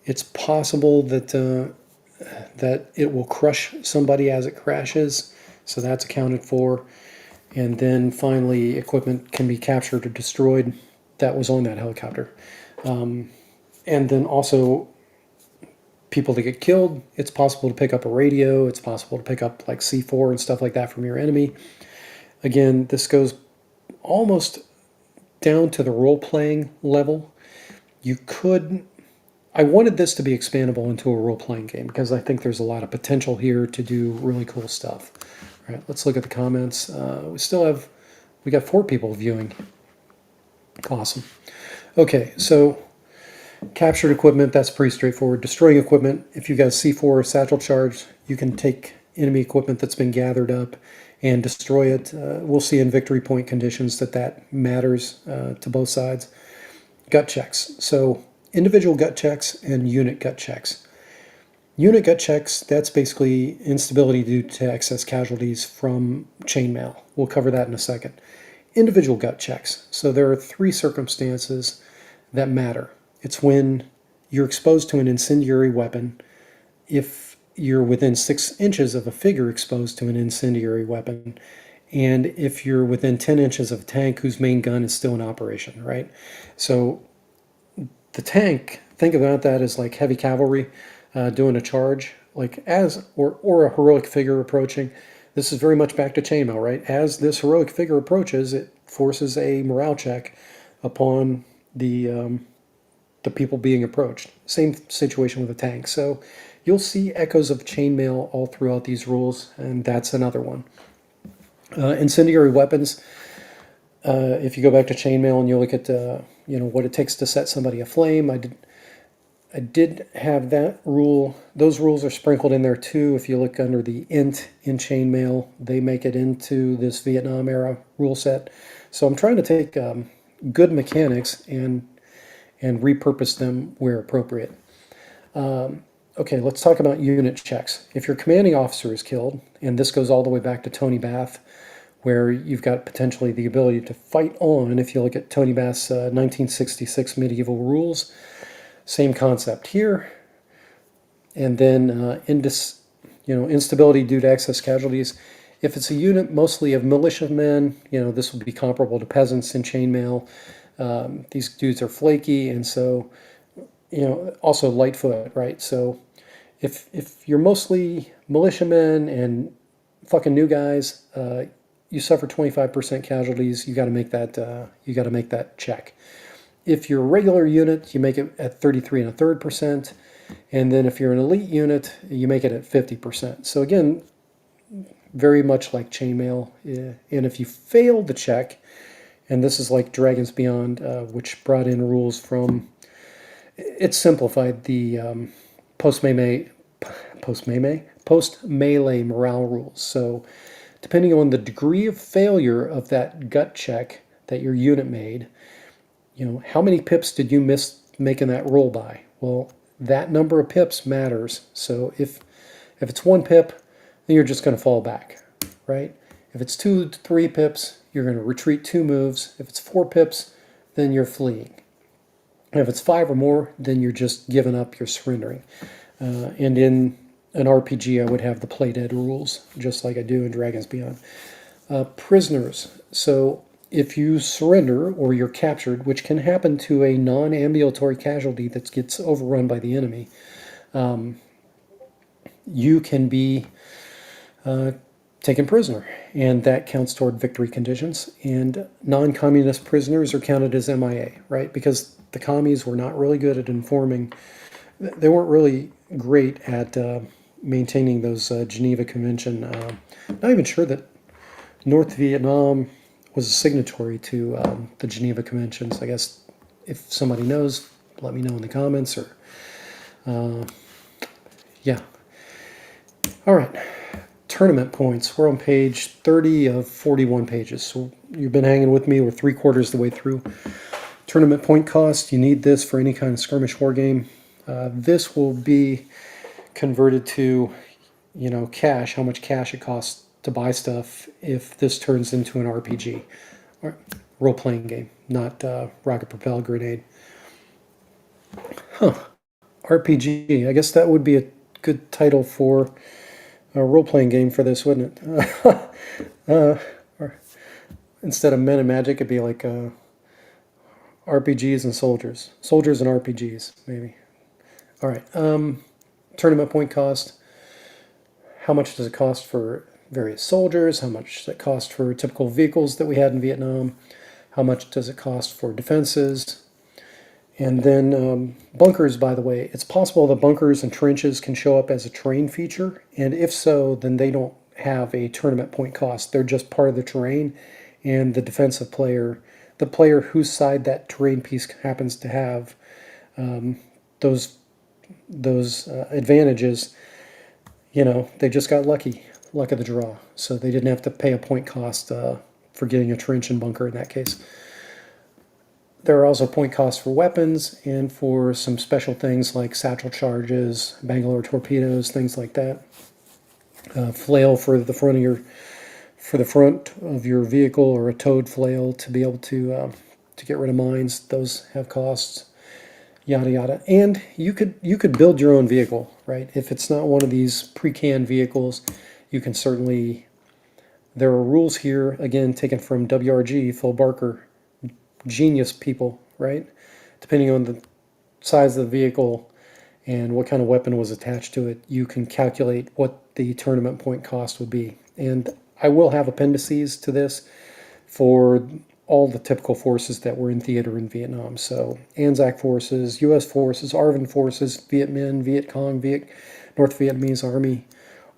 It's possible that that it will crush somebody as it crashes, so that's accounted for. And then finally, equipment can be captured or destroyed that was on that helicopter. And then also people that get killed, it's possible to pick up a radio, it's possible to pick up like C4 and stuff like that from your enemy. Again, this goes almost down to the role-playing level. You could... I wanted this to be expandable into a role-playing game because I think there's a lot of potential here to do really cool stuff. All right, let's look at the comments. We got 4 people viewing. Awesome. Okay, so captured equipment, that's pretty straightforward. Destroying equipment, if you've got a C4 or satchel charge, you can take enemy equipment that's been gathered up and destroy it. We'll see in victory point conditions that matters to both sides. Gut checks. So individual gut checks and unit gut checks. Unit gut checks, that's basically instability due to excess casualties from chainmail. We'll cover that in a second. Individual gut checks. So there are 3 circumstances that matter. It's when you're exposed to an incendiary weapon, if you're within 6 inches of a figure exposed to an incendiary weapon, and if you're within 10 inches of a tank whose main gun is still in operation, right? So the tank, think about that as like heavy cavalry doing a charge, like or a heroic figure approaching. This is very much back to chainmail, right? As this heroic figure approaches, it forces a morale check upon the people being approached. Same situation with a tank. So you'll see echoes of chainmail all throughout these rules, and that's another one. Incendiary weapons. If you go back to chainmail and you look at what it takes to set somebody aflame, I did have that rule. Those rules are sprinkled in there too. If you look under the int in chainmail, they make it into this Vietnam era rule set. So I'm trying to take good mechanics and repurpose them where appropriate. Okay, let's talk about unit checks. If your commanding officer is killed, and this goes all the way back to Tony Bath, where you've got potentially the ability to fight on. If you look at Tony Bath's 1966 medieval rules, same concept here. And then instability due to excess casualties. If it's a unit mostly of militiamen, this would be comparable to peasants in chainmail. These dudes are flaky, and so also Lightfoot, right? So if you're mostly militiamen and fucking new guys, you suffer 25% casualties. You got to make that check. If you're a regular unit, you make it at 33.33%, and then if you're an elite unit, you make it at 50%. So again, very much like chainmail. And if you fail the check, and this is like Dragons Beyond, which brought in rules from, it simplified the post-melee morale rules. So depending on the degree of failure of that gut check that your unit made, how many pips did you miss making that roll by? Well, that number of pips matters. So if it's 1 pip, then you're just going to fall back, right? If it's 2 to 3 pips, you're going to retreat 2 moves. If it's 4 pips, then you're fleeing. And if it's 5 or more, then you're just giving up, you're surrendering. And in an RPG, I would have the play dead rules, just like I do in Dragons Beyond. Prisoners. So if you surrender or you're captured, which can happen to a non-ambulatory casualty that gets overrun by the enemy, you can be taken prisoner, and that counts toward victory conditions. And non-communist prisoners are counted as MIA, right? Because the commies were not really good at informing. They weren't really great at maintaining those Geneva Convention. Not even sure that North Vietnam was a signatory to the Geneva Conventions. I guess if somebody knows, let me know in the comments. Or yeah. All right. Tournament points. We're on page 30 of 41 pages. So you've been hanging with me. We're 3/4 of the way through. Tournament point cost. You need this for any kind of skirmish war game. This will be converted to, cash, how much cash it costs to buy stuff if this turns into an RPG, or role-playing game, not rocket-propelled grenade. RPG. I guess that would be a good title for a role-playing game for this, wouldn't it? Or instead of Men and Magic, it'd be like RPGs and soldiers. Soldiers and RPGs, maybe. All right. Tournament point cost. How much does it cost for various soldiers? How much does it cost for typical vehicles that we had in Vietnam? How much does it cost for defenses? And then bunkers, by the way. It's possible that bunkers and trenches can show up as a terrain feature. And if so, then they don't have a tournament point cost. They're just part of the terrain. And the defensive player, the player whose side that terrain piece happens to have, those advantages, they just got lucky, luck of the draw. So they didn't have to pay a point cost for getting a trench and bunker in that case. There are also point costs for weapons and for some special things like satchel charges, Bangalore torpedoes, things like that. Flail for the front of your vehicle, or a towed flail to be able to get rid of mines. Those have costs. Yada yada. And you could build your own vehicle, right? If it's not one of these pre-canned vehicles, you can certainly. There are rules here, again, taken from WRG, Phil Barker, genius people, right? Depending on the size of the vehicle and what kind of weapon was attached to it, you can calculate what the tournament point cost would be. And I will have appendices to this for all the typical forces that were in theater in Vietnam. So ANZAC forces, U.S. forces, ARVN forces, Viet Minh, Viet Cong, North Vietnamese Army,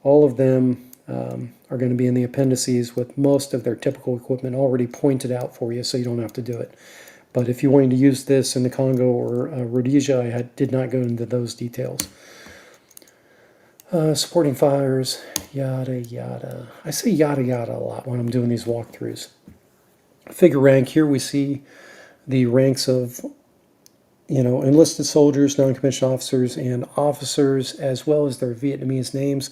all of them are going to be in the appendices with most of their typical equipment already pointed out for you, so you don't have to do it. But if you wanted to use this in the Congo or Rhodesia, I did not go into those details. Supporting fires, yada yada. I say yada yada a lot when I'm doing these walkthroughs. Figure rank. Here we see the ranks of enlisted soldiers, non-commissioned officers, and officers, as well as their Vietnamese names.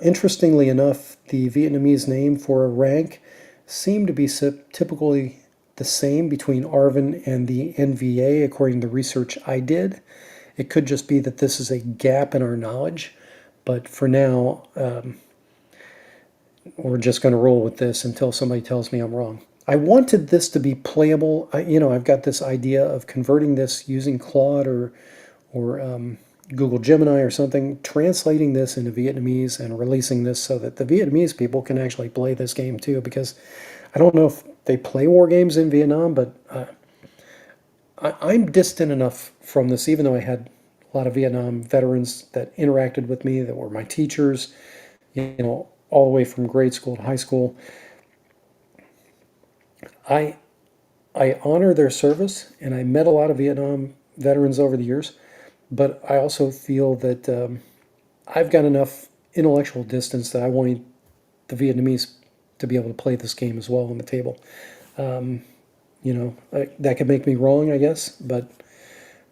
Interestingly enough, the Vietnamese name for a rank seemed to be typically the same between ARVN and the NVA, according to the research I did. It could just be that this is a gap in our knowledge, but for now, we're just going to roll with this until somebody tells me I'm wrong. I wanted this to be playable. I've got this idea of converting this using Claude or Google Gemini or something, translating this into Vietnamese and releasing this so that the Vietnamese people can actually play this game too, because I don't know if they play war games in Vietnam, but I'm distant enough from this, even though I had a lot of Vietnam veterans that interacted with me, that were my teachers, all the way from grade school to high school. I honor their service, and I met a lot of Vietnam veterans over the years, but I also feel that I've got enough intellectual distance that I want the Vietnamese to be able to play this game as well on the table. That could make me wrong, I guess, but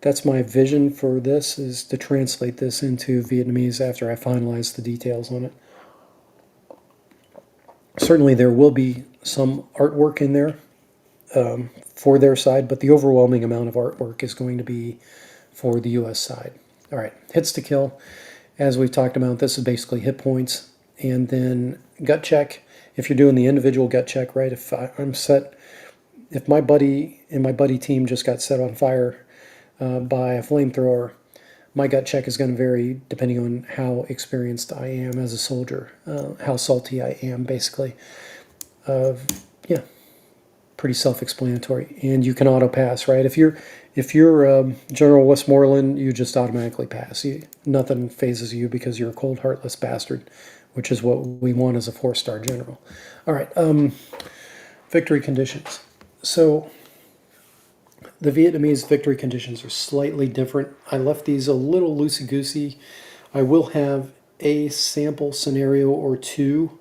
that's my vision for this, is to translate this into Vietnamese after I finalize the details on it. Certainly there will be some artwork in there for their side, but the overwhelming amount of artwork is going to be for the U.S. side. All right, hits to kill. As we've talked about, this is basically hit points. And then gut check if you're doing the individual gut check, right? If my buddy and my buddy team just got set on fire by a flamethrower, my gut check is going to vary depending on how experienced I am as a soldier, how salty I am, basically. Yeah, pretty self-explanatory. And you can auto pass, right? If you're General Westmoreland, you just automatically pass. Nothing phases you because you're a cold, heartless bastard, which is what we want as a 4-star general. All right, victory conditions. So the Vietnamese victory conditions are slightly different. I left these a little loosey-goosey. I will have a sample scenario or two,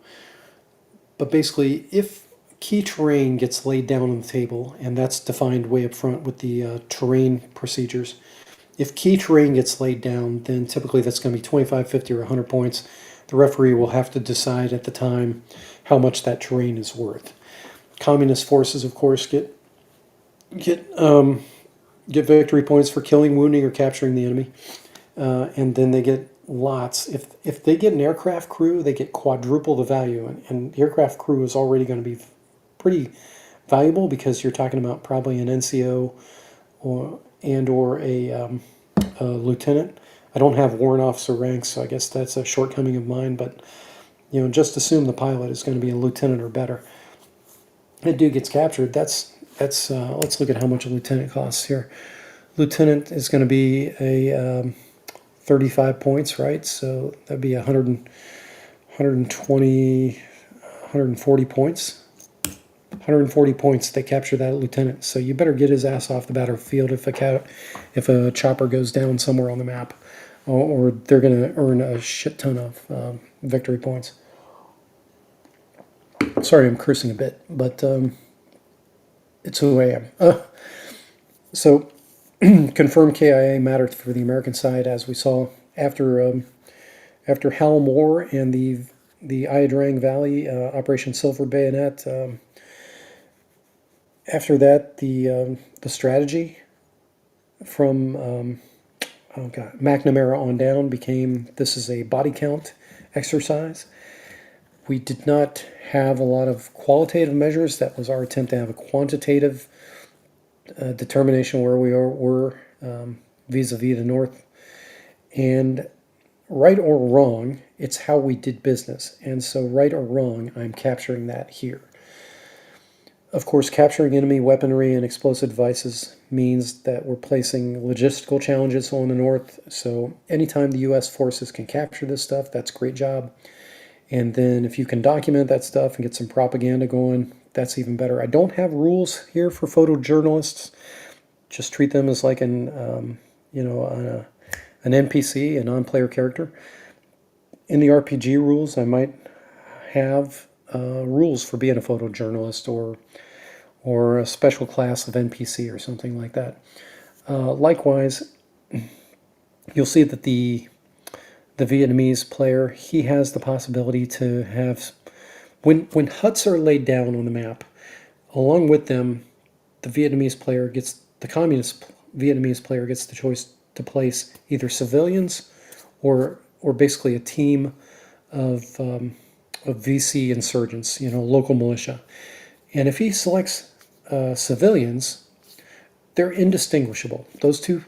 but basically, if key terrain gets laid down on the table, and that's defined way up front with the terrain procedures, if key terrain gets laid down, then typically that's going to be 25, 50, or 100 points. The referee will have to decide at the time how much that terrain is worth. Communist forces, of course, get victory points for killing, wounding, or capturing the enemy, and then they get lots. If they get an aircraft crew, they get quadruple the value, and the aircraft crew is already going to be pretty valuable because you're talking about probably an NCO or a lieutenant. I don't have warrant officer ranks, so I guess that's a shortcoming of mine. But just assume the pilot is going to be a lieutenant or better. That dude gets captured. Let's look at how much a lieutenant costs here. Lieutenant is going to be a 35 points, right? So that'd be 140 points. 140 points, they capture that lieutenant. So you better get his ass off the battlefield if a chopper goes down somewhere on the map, or they're going to earn a shit ton of victory points. Sorry, I'm cursing a bit, but it's who I am. So confirmed KIA mattered for the American side, as we saw after Hal Moore and the Ia Drang Valley Operation Silver Bayonet. After that, the strategy from McNamara on down became, this is a body count exercise. We did not have a lot of qualitative measures. That was our attempt to have a quantitative determination where we were vis-a-vis the North. And right or wrong, it's how we did business. And so right or wrong, I'm capturing that here. Of course, capturing enemy weaponry and explosive devices means that we're placing logistical challenges on the North. So anytime the U.S. forces can capture this stuff, that's a great job. And then if you can document that stuff and get some propaganda going, that's even better. I don't have rules here for photojournalists. Just treat them as like an NPC, a non-player character. In the RPG rules, I might have rules for being a photojournalist or a special class of NPC or something like that. Likewise, you'll see that the Vietnamese player, he has the possibility to have, when huts are laid down on the map, along with them, the communist Vietnamese player gets the choice to place either civilians or basically a team of VC insurgents, local militia. And if he selects civilians, they're indistinguishable. Those two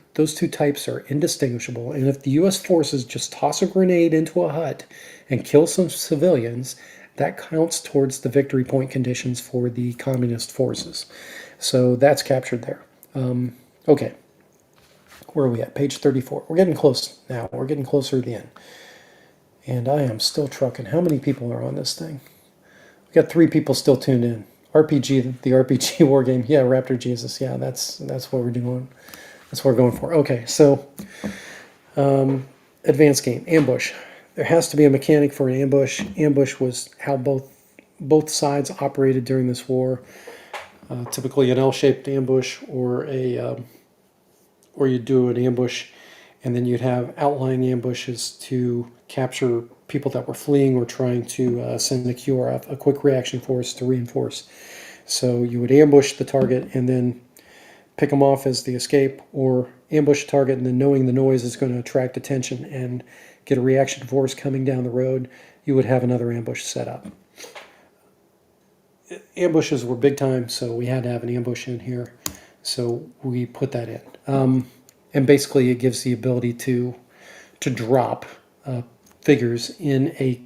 types are indistinguishable. And if the U.S. forces just toss a grenade into a hut and kill some civilians, that counts towards the victory point conditions for the communist forces. So that's captured there. Okay, where are we at? Page 34. We're getting close now. We're getting closer to the end. And I am still trucking. How many people are on this thing? We got 3 people still tuned in. RPG, the RPG war game. Yeah, Raptor Jesus. Yeah, that's what we're doing. That's what we're going for. Okay, so advanced game, ambush. There has to be a mechanic for an ambush. Ambush was how both sides operated during this war. Typically an L-shaped ambush, or you'd do an ambush, and then you'd have outlying ambushes to capture people that were fleeing or trying to send a QRF, a quick reaction force, to reinforce. So you would ambush the target and then pick them off as the escape, or ambush the target and then knowing the noise is going to attract attention and get a reaction force coming down the road, you would have another ambush set up. ambushes were big time, so we had to have an ambush in here. So we put that in. And basically it gives the ability to drop figures in a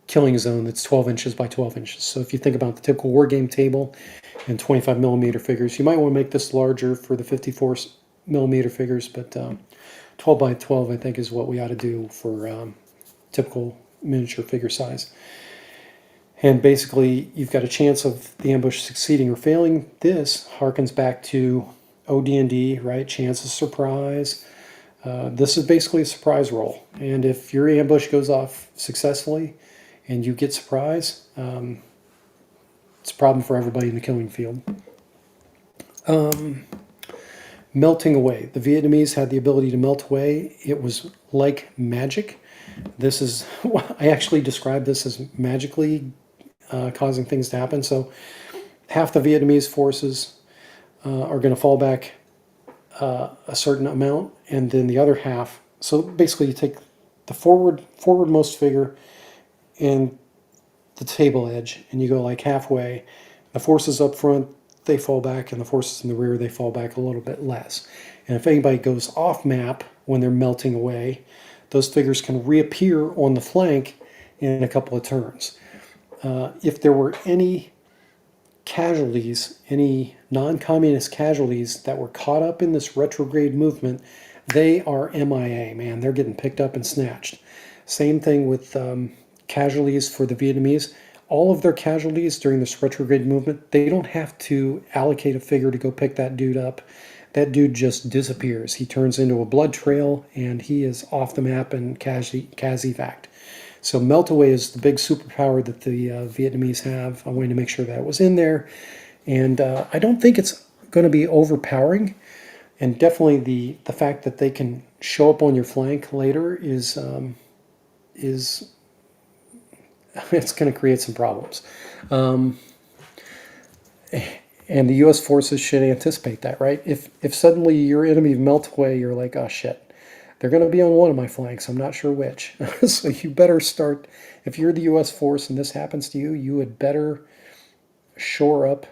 killing zone that's 12 inches by 12 inches. So if you think about the typical war game table and 25 millimeter figures, you might want to make this larger for the 54 millimeter figures, but 12 by 12 I think is what we ought to do for typical miniature figure size. And basically you've got a chance of the ambush succeeding or failing. This harkens back to OD&D, right? Chance of surprise. This is basically a surprise roll, and if your ambush goes off successfully and you get surprise, it's a problem for everybody in the killing field. Melting away. The Vietnamese had the ability to melt away. It was like magic. This is, I actually describe this as magically causing things to happen. So half the Vietnamese forces are going to fall back a certain amount, and then the other half. So basically, you take the forwardmost figure and the table edge, and you go like halfway. The forces up front, they fall back, and the forces in the rear, they fall back a little bit less. And if anybody goes off map when they're melting away, those figures can reappear on the flank in a couple of turns. If there were any casualties, any non-communist casualties that were caught up in this retrograde movement, they are MIA, man. They're getting picked up and snatched. Same thing with casualties for the Vietnamese. All of their casualties during this retrograde movement, they don't have to allocate a figure to go pick that dude up. That dude just disappears. He turns into a blood trail, and he is off the map and cas-evac. So melt away is the big superpower that the Vietnamese have. I wanted to make sure that was in there. And I don't think it's going to be overpowering. And definitely the fact that they can show up on your flank later is it's going to create some problems. And the U.S. forces should anticipate that, right? If suddenly your enemy melt away, you're like, oh shit. They're going to be on one of my flanks. I'm not sure which. So you better start, if you're the U.S. force and this happens to you, you would better shore up,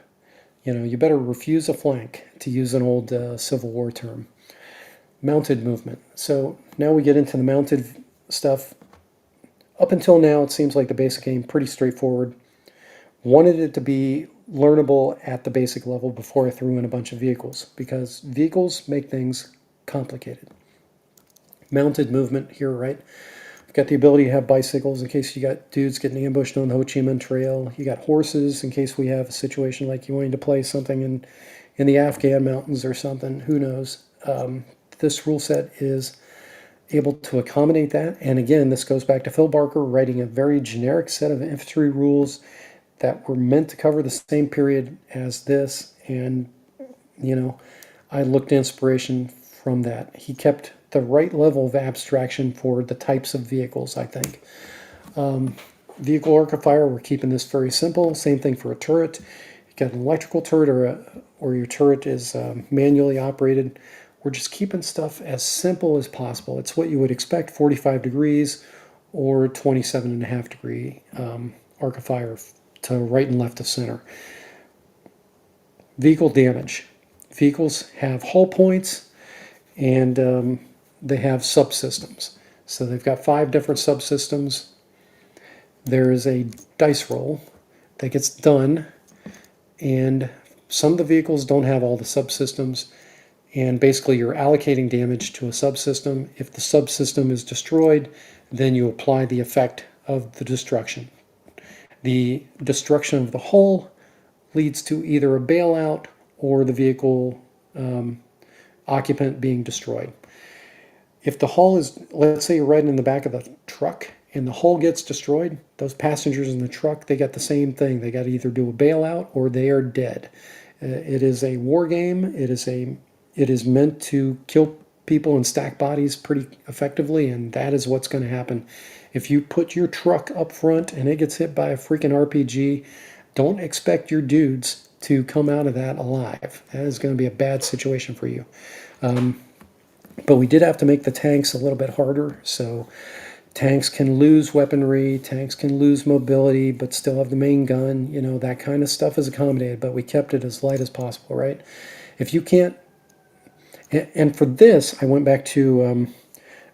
you better refuse a flank, to use an old Civil War term. Mounted movement. So now we get into the mounted stuff. Up until now, it seems like the basic game, pretty straightforward. Wanted it to be learnable at the basic level before I threw in a bunch of vehicles, because vehicles make things complicated. Mounted movement here, right? You've got the ability to have bicycles in case you got dudes getting ambushed on the Ho Chi Minh Trail. You got horses in case we have a situation like you wanting to play something in the Afghan mountains or something. Who knows? This rule set is able to accommodate that. And again, this goes back to Phil Barker writing a very generic set of infantry rules that were meant to cover the same period as this. And, I looked inspiration from that. He kept the right level of abstraction for the types of vehicles, I think. Vehicle arc of fire, we're keeping this very simple. Same thing for a turret. You've got an electrical turret or your turret is manually operated. We're just keeping stuff as simple as possible. It's what you would expect, 45 degrees or 27.5 degree arc of fire to right and left of center. Vehicle damage. Vehicles have hull points, and they have subsystems. So they've got 5 different subsystems. There is a dice roll that gets done, and some of the vehicles don't have all the subsystems, and basically you're allocating damage to a subsystem. If the subsystem is destroyed, then you apply the effect of the destruction. The destruction of the hull leads to either a bailout or the vehicle occupant being destroyed. If the hull is, let's say you're riding in the back of the truck and the hull gets destroyed, those passengers in the truck, they got the same thing. They got to either do a bailout or they are dead. It is a war game. It is meant to kill people and stack bodies pretty effectively, and that is what's going to happen. If you put your truck up front and it gets hit by a freaking RPG, don't expect your dudes to come out of that alive. That is going to be a bad situation for you. But we did have to make the tanks a little bit harder, so Tanks can lose weaponry, tanks can lose mobility, but still have the main gun. You know, that kind of stuff is accommodated, but we kept it as light as possible, right? If you can't, and for this, I went back to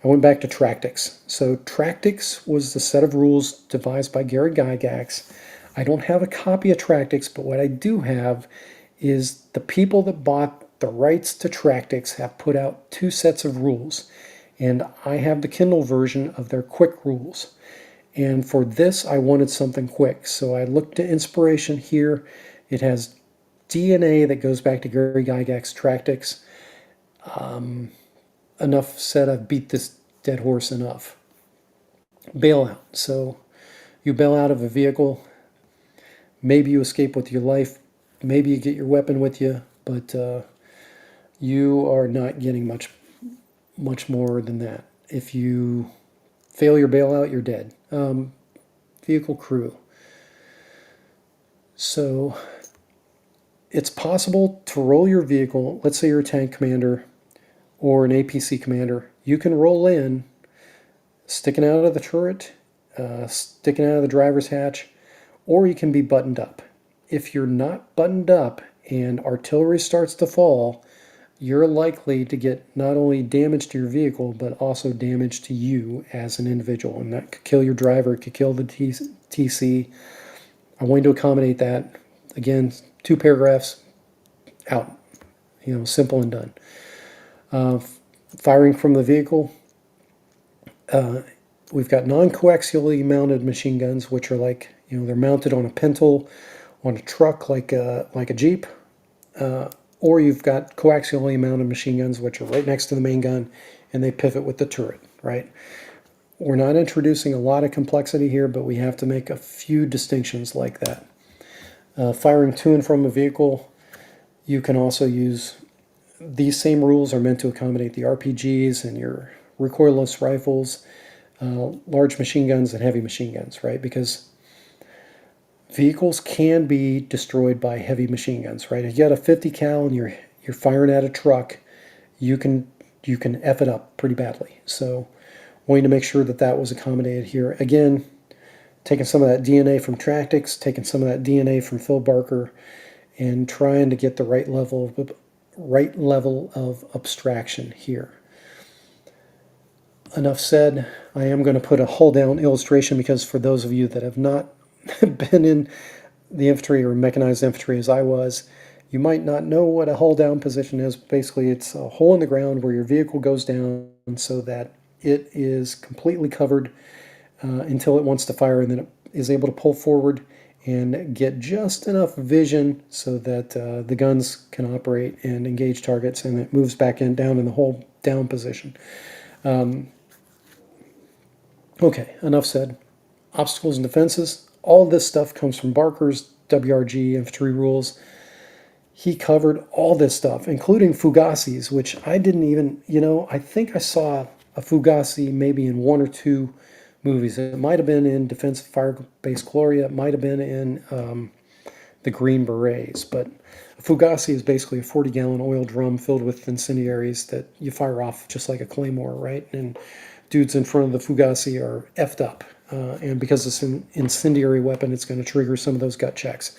Tractics. So Tractics was the set of rules devised by Gary Gygax. I don't have a copy of Tractics, but what I do have is the people that bought the rights to Tractics have put out 2 sets of rules. And I have the Kindle version of their quick rules. And for this, I wanted something quick. So I looked to inspiration here. It has DNA that goes back to Gary Gygax Tractics. Enough said, I've beat this dead horse enough. Bailout. So you bail out of a vehicle. Maybe you escape with your life. Maybe you get your weapon with you. But you are not getting much more than that. If you fail your bailout, you're dead. Vehicle crew. So it's possible to roll your vehicle. Let's say you're a tank commander or an APC commander. You can roll in, sticking out of the turret, sticking out of the driver's hatch, or you can be buttoned up. If you're not buttoned up and artillery starts to fall, you're likely to get not only damage to your vehicle, but also damage to you as an individual. And that could kill your driver, it could kill the TC. I wanted to accommodate that. Again, 2 paragraphs, out. You know, simple and done. Firing from the vehicle. We've got non-coaxially mounted machine guns, which are like, you know, they're mounted on a pintle, on a truck like a Jeep. Or you've got coaxially mounted machine guns, which are right next to the main gun, and they pivot with the turret, right? We're not introducing a lot of complexity here, but we have to make a few distinctions like that. Firing to and from a vehicle, you can also use, these same rules are meant to accommodate the RPGs and your recoilless rifles, large machine guns and heavy machine guns, right? Because vehicles can be destroyed by heavy machine guns, right? If you got a 50 cal and you're firing at a truck, you can F it up pretty badly. So wanting to make sure that that was accommodated here. Again, taking some of that DNA from Tractics, taking some of that DNA from Phil Barker, and trying to get the right level of abstraction here. Enough said. I am going to put a hull down illustration because for those of you that have not been in the infantry or mechanized infantry as I was, you might not know what a hull down position is. Basically, it's a hole in the ground where your vehicle goes down so that it is completely covered until it wants to fire, and then it is able to pull forward and get just enough vision so that the guns can operate and engage targets, and it moves back down in the hull down position. Okay, enough said. Obstacles and defenses. All this stuff comes from Barker's WRG infantry rules. He covered all this stuff, including Fugasis, which I didn't even, I think I saw a Fugasi maybe in 1 or 2 movies. It might have been in Defense of Fire Base Gloria. It might have been in the Green Berets. But a Fugasi is basically a 40-gallon oil drum filled with incendiaries that you fire off just like a claymore, right? And dudes in front of the Fugasi are effed up. And because it's an incendiary weapon, it's going to trigger some of those gut checks.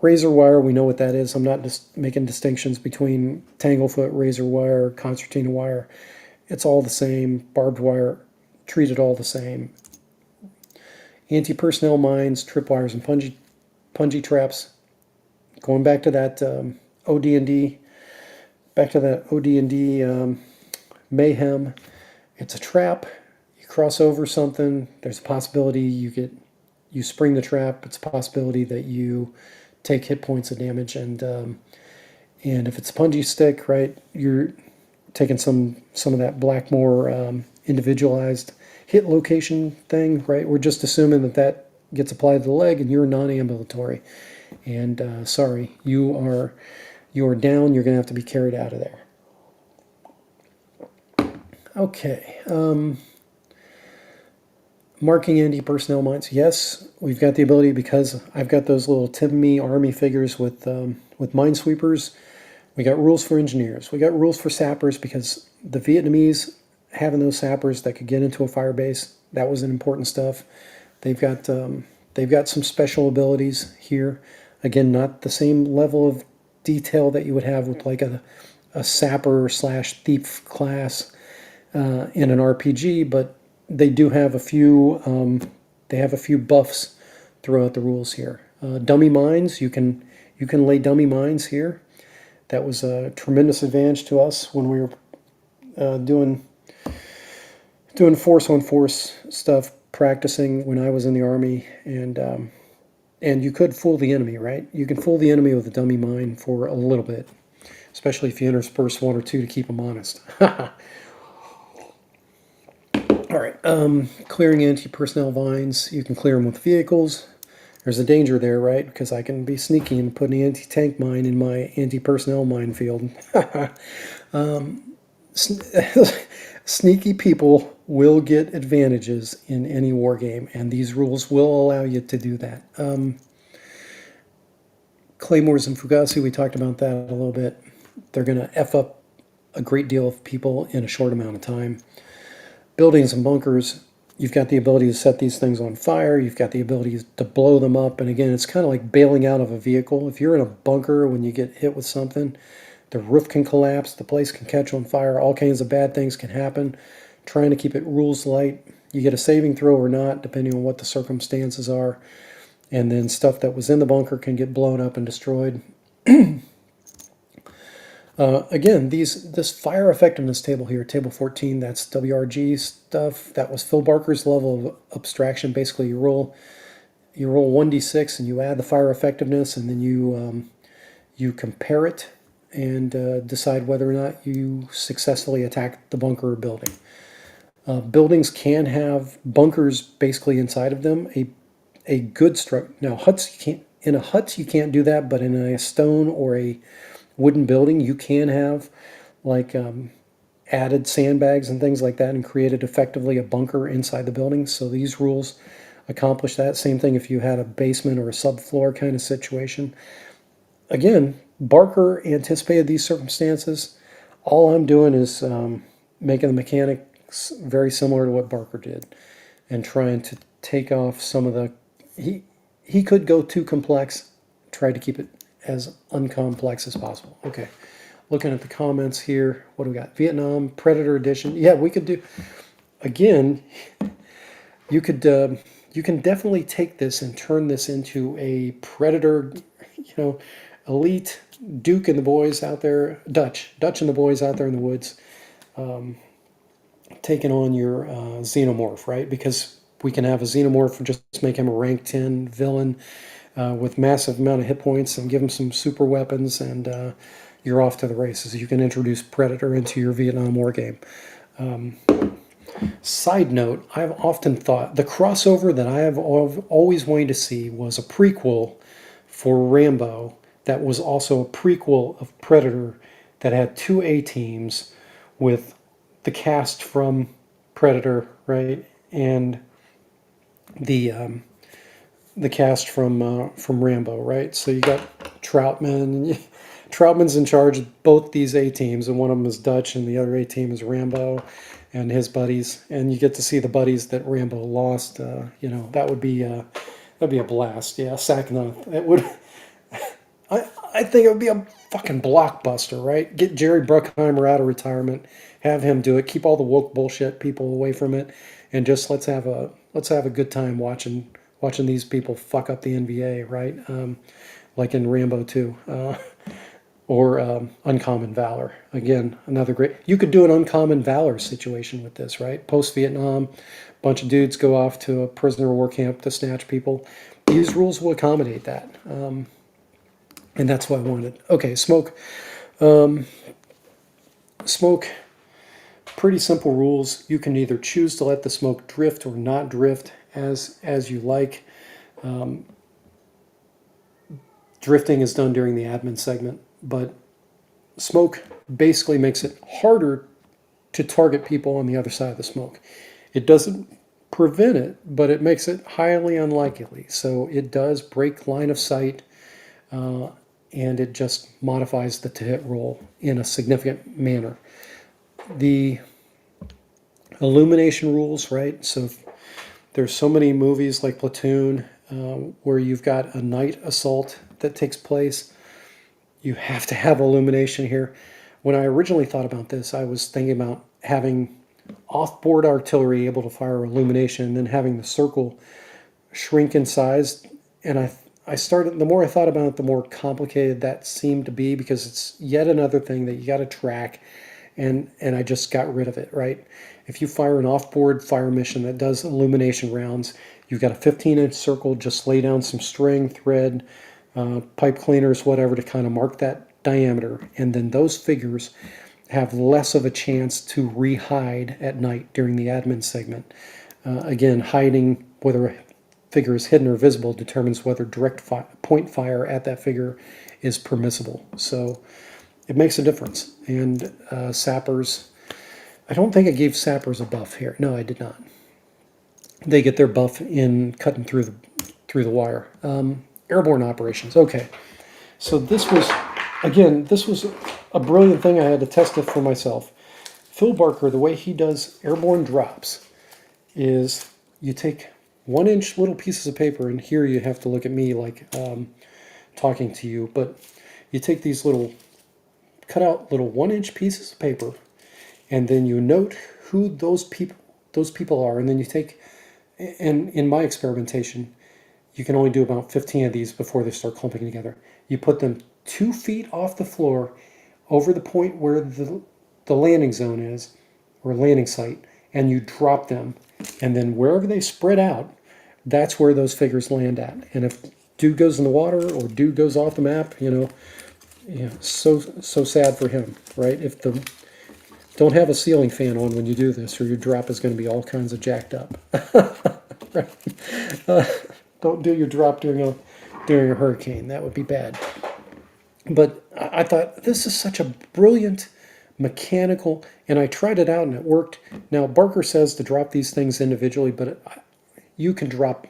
Razor wire, we know what that is. I'm not just making distinctions between tanglefoot, razor wire, concertina wire. It's all the same. Barbed wire, treated all the same. Anti-personnel mines, tripwires, and punji traps. Going back to that OD&D, mayhem. It's a trap. You cross over something. There's a possibility you spring the trap. It's a possibility that you take hit points of damage, and if it's a punji stick, right, you're taking some of that Blackmore individualized hit location thing, right? We're just assuming that gets applied to the leg, and you're non-ambulatory, and sorry, you are down. You're going to have to be carried out of there. Okay. Marking anti-personnel mines. Yes, we've got the ability because I've got those little Tim-Me Army figures with minesweepers. We got rules for engineers. We got rules for sappers because the Vietnamese having those sappers that could get into a fire base. That was an important stuff. They've got some special abilities here. Again, not the same level of detail that you would have with like a sapper slash thief class in an RPG, but they do have a few buffs throughout the rules here. Dummy mines, you can lay dummy mines here. That was a tremendous advantage to us when we were doing force on force stuff, practicing when I was in the army, and you could fool the enemy, right? You can fool the enemy with a dummy mine for a little bit, especially if you intersperse one or two to keep them honest. All right, clearing anti-personnel vines. You can clear them with vehicles. There's a danger there, right? Because I can be sneaky and put an anti-tank mine in my anti-personnel minefield. Sneaky people will get advantages in any war game, and these rules will allow you to do that. Claymores and Fugazi, we talked about that a little bit. They're going to F up a great deal of people in a short amount of time. Buildings and bunkers, you've got the ability to set these things on fire. You've got the ability to blow them up. And again, it's kind of like bailing out of a vehicle. If you're in a bunker when you get hit with something, the roof can collapse, the place can catch on fire, all kinds of bad things can happen. Trying to keep it rules light. You get a saving throw or not, depending on what the circumstances are. And then stuff that was in the bunker can get blown up and destroyed. Again, this fire effectiveness table here, table 14, that's WRG stuff. That was Phil Barker's level of abstraction. Basically, you roll 1d6 and you add the fire effectiveness, and then you compare it and decide whether or not you successfully attacked the bunker or building. Buildings can have bunkers basically inside of them. A good structure. Now, huts, you can't. In a hut, you can't do that, but in a stone or a wooden building, you can have like added sandbags and things like that and created effectively a bunker inside the building. So these rules accomplish that. Same thing if you had a basement or a subfloor kind of situation. Again, Barker anticipated these circumstances. All I'm doing is making the mechanics very similar to what Barker did and trying to take off some of the... He could go too complex, try to keep it as uncomplex as possible. Okay, looking at the comments here, what do we got? Vietnam Predator Edition. Yeah, we could do. Again, you can definitely take this and turn this into a Predator, elite Duke and the boys out there, Dutch and the boys out there in the woods, taking on your xenomorph, right? Because we can have a xenomorph and just make him a rank 10 villain. With massive amount of hit points and give them some super weapons, and you're off to the races. You can introduce Predator into your Vietnam War game. Side note, I've often thought the crossover that I have always wanted to see was a prequel for Rambo that was also a prequel of Predator that had two A-teams with the cast from Predator, right, and the cast from Rambo, right? So you got Troutman. Troutman's in charge of both these A-teams, and one of them is Dutch, and the other A-team is Rambo and his buddies. And you get to see the buddies that Rambo lost. That would be that'd be a blast. Yeah, Sakna. It would. I think it would be a fucking blockbuster, right? Get Jerry Bruckheimer out of retirement, have him do it, keep all the woke bullshit people away from it, and just let's have a good time watching these people fuck up the NBA, right? Like in Rambo 2. Or Uncommon Valor. Again, another great... You could do an Uncommon Valor situation with this, right? Post-Vietnam, bunch of dudes go off to a prisoner of war camp to snatch people. These rules will accommodate that. And that's what I wanted. Okay, smoke. Smoke, pretty simple rules. You can either choose to let the smoke drift or not drift as you like. Drifting is done during the admin segment, but smoke basically makes it harder to target people on the other side of the smoke. It doesn't prevent it, but it makes it highly unlikely. So it does break line of sight, and it just modifies the to hit roll in a significant manner. The illumination rules, right? So there's so many movies like Platoon where you've got a night assault that takes place. You have to have illumination here. When I originally thought about this, I was thinking about having off-board artillery able to fire illumination and then having the circle shrink in size. And I started, the more I thought about it, the more complicated that seemed to be, because it's yet another thing that you got to track. And I just got rid of it, right? If you fire an off-board fire mission that does illumination rounds, you've got a 15-inch circle, just lay down some string, thread, pipe cleaners, whatever, to kind of mark that diameter. And then those figures have less of a chance to re-hide at night during the admin segment. Again, hiding, whether a figure is hidden or visible, determines whether direct point fire at that figure is permissible. So it makes a difference. And sappers, I don't think I gave sappers a buff here. No, I did not. They get their buff in cutting through the wire. Airborne operations. Okay, so this was, again, this was a brilliant thing. I had to test it for myself. Phil Barker, the way he does airborne drops is you take 1-inch little pieces of paper, and here you have to look at me like talking to you, but you take these little cut out little 1-inch pieces of paper, and then you note who those people are, and then you take, and in my experimentation, you can only do about 15 of these before they start clumping together. You put them 2 feet off the floor over the point where the landing zone is, or landing site, and you drop them, and then wherever they spread out, that's where those figures land at. And if dude goes in the water or dude goes off the map, so sad for him, right? If don't have a ceiling fan on when you do this, or your drop is going to be all kinds of jacked up. Right? Don't do your drop during a hurricane. That would be bad. But I thought this is such a brilliant mechanical, and I tried it out and it worked. Now Barker says to drop these things individually, but you can drop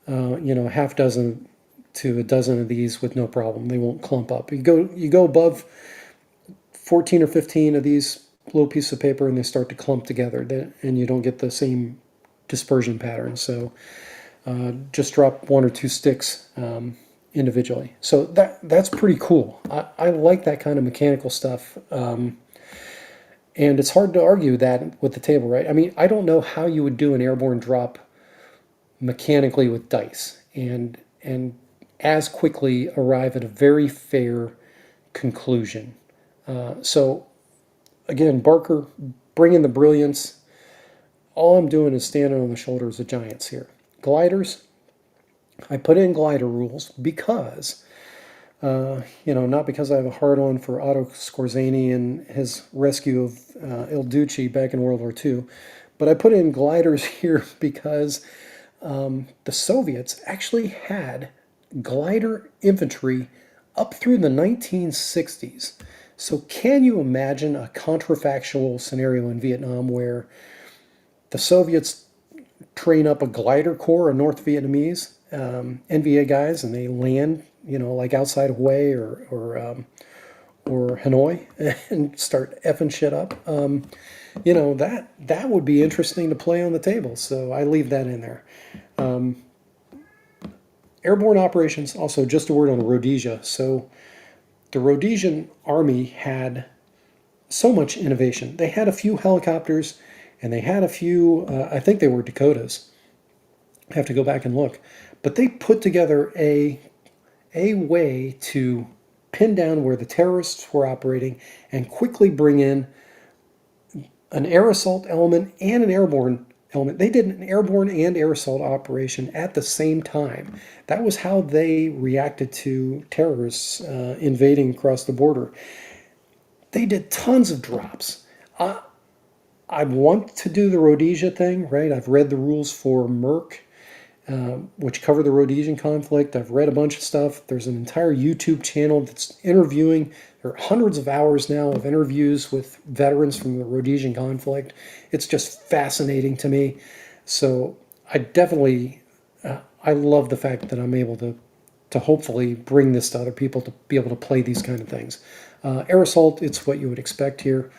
a half dozen to a dozen of these with no problem. They won't clump up. You go above 14 or 15 of these little pieces of paper and they start to clump together, and you don't get the same dispersion pattern. So just drop 1 or 2 sticks individually. So that's pretty cool. I like that kind of mechanical stuff. And it's hard to argue that with the table, right? I mean, I don't know how you would do an airborne drop mechanically with dice and as quickly arrive at a very fair conclusion. So again, Barker, bring in the brilliance. All I'm doing is standing on the shoulders of giants here. Gliders, I put in glider rules because, not because I have a hard-on for Otto Skorzeny and his rescue of Il Duce back in World War II, but I put in gliders here because the Soviets actually had glider infantry up through the 1960s. So can you imagine a counterfactual scenario in Vietnam where the Soviets train up a glider corps of North Vietnamese NVA guys, and they land, like outside of Hue or Hanoi, and start effing shit up? That would be interesting to play on the table. So I leave that in there. Airborne operations, also just a word on Rhodesia. So the Rhodesian army had so much innovation. They had a few helicopters, and they had a few, I think they were Dakotas. I have to go back and look. But they put together a way to pin down where the terrorists were operating and quickly bring in an air assault element and an airborne element. They did an airborne and air assault operation at the same time. That was how they reacted to terrorists invading across the border. They did tons of drops. I want to do the Rhodesia thing, right? I've read the rules for Merc, which cover the Rhodesian conflict. I've read a bunch of stuff. There's an entire YouTube channel that's interviewing. There are hundreds of hours now of interviews with veterans from the Rhodesian conflict. It's just fascinating to me. So I definitely, I love the fact that I'm able to hopefully bring this to other people to be able to play these kind of things. Air assault, it's what you would expect here.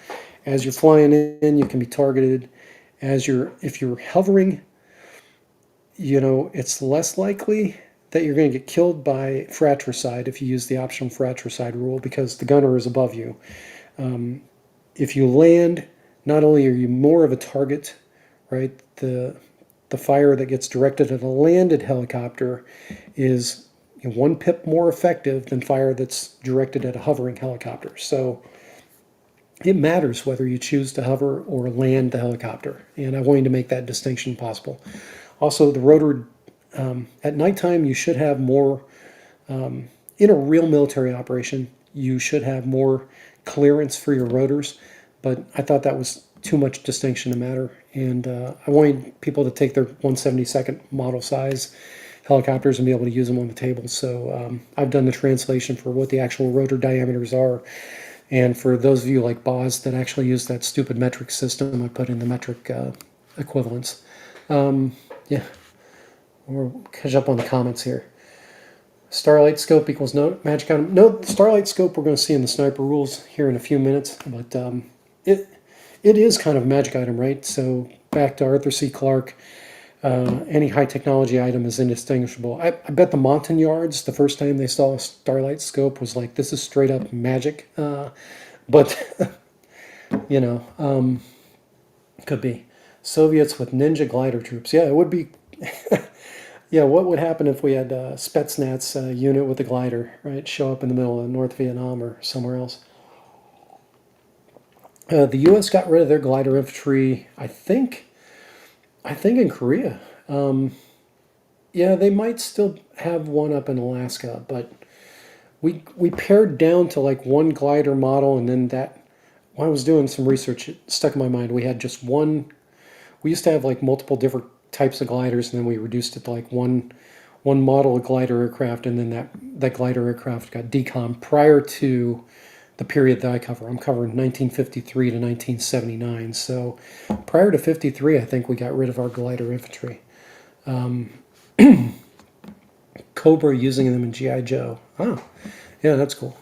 As you're flying in, you can be targeted, if you're hovering, it's less likely that you're going to get killed by fratricide if you use the optional fratricide rule because the gunner is above you. If you land, not only are you more of a target, right? The fire that gets directed at a landed helicopter is 1 pip more effective than fire that's directed at a hovering helicopter. So it matters whether you choose to hover or land the helicopter, and I wanted to make that distinction possible. Also, the rotor, at nighttime, you should have more, in a real military operation, you should have more clearance for your rotors, but I thought that was too much distinction to matter, and I wanted people to take their 1/72nd model size helicopters and be able to use them on the table. So I've done the translation for what the actual rotor diameters are. And for those of you like Boz that actually use that stupid metric system, I put in the metric equivalents. Yeah, we'll catch up on the comments here. Starlight scope equals no magic item. No, starlight scope we're going to see in the sniper rules here in a few minutes, but it is kind of a magic item, right? So back to Arthur C. Clarke. Any high technology item is indistinguishable. I bet the Montagnards, the first time they saw a starlight scope, was like, this is straight up magic. But, could be. Soviets with ninja glider troops. Yeah, it would be. Yeah, what would happen if we had a Spetsnaz unit with a glider, right? Show up in the middle of North Vietnam or somewhere else. The U.S. got rid of their glider infantry, I think in Korea. Yeah, they might still have one up in Alaska, but we pared down to like 1 glider model, and then when I was doing some research, it stuck in my mind. We had just one. We used to have like multiple different types of gliders, and then we reduced it to like one model of glider aircraft, and then that glider aircraft got decommed prior to the period that I cover. I'm covering 1953 to 1979. So prior to 53, I think we got rid of our glider infantry. Cobra using them in G.I. Joe. Oh, yeah, that's cool.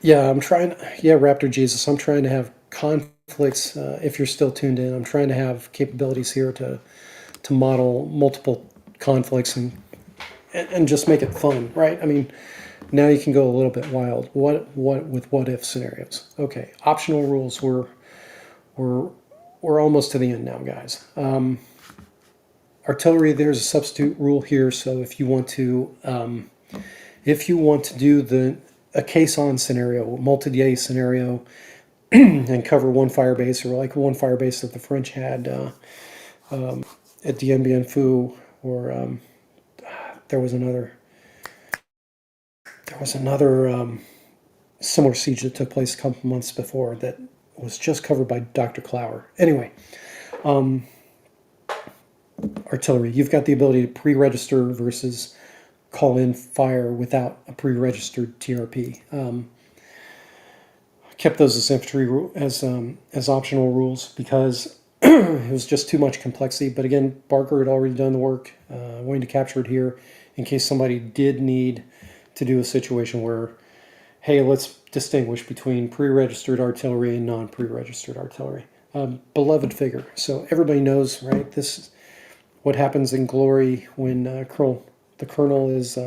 Yeah, Raptor Jesus, I'm trying to have conflicts, if you're still tuned in, I'm trying to have capabilities here to model multiple conflicts and just make it fun, right? I mean, now you can go a little bit wild. What with what if scenarios? Okay, optional rules. We're almost to the end now, guys. Artillery. There's a substitute rule here. So if you want to do a case-on scenario, multi-day scenario, and cover one fire base, or like one fire base that the French had at Dien Bien Phu, or there was another similar siege that took place a couple months before that was just covered by Dr. Clower. Anyway, artillery. You've got the ability to pre-register versus call in fire without a pre-registered TRP. Kept those as infantry as optional rules because it was just too much complexity. But again, Barker had already done the work. Wanting to capture it here in case somebody did need to do a situation where, hey, let's distinguish between pre-registered artillery and non-pre-registered artillery. Beloved figure. So everybody knows, right? This is what happens in Glory when the colonel is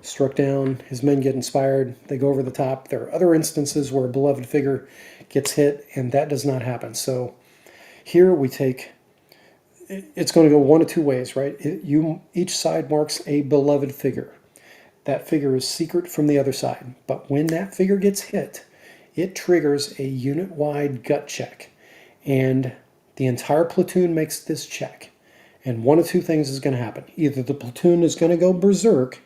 struck down. His men get inspired. They go over the top. There are other instances where a beloved figure gets hit, and that does not happen. So here we take. It's going to go one of two ways, right? Each side marks a beloved figure. That figure is secret from the other side. But when that figure gets hit, it triggers a unit-wide gut check. And the entire platoon makes this check. And one of two things is going to happen. Either the platoon is going to go berserk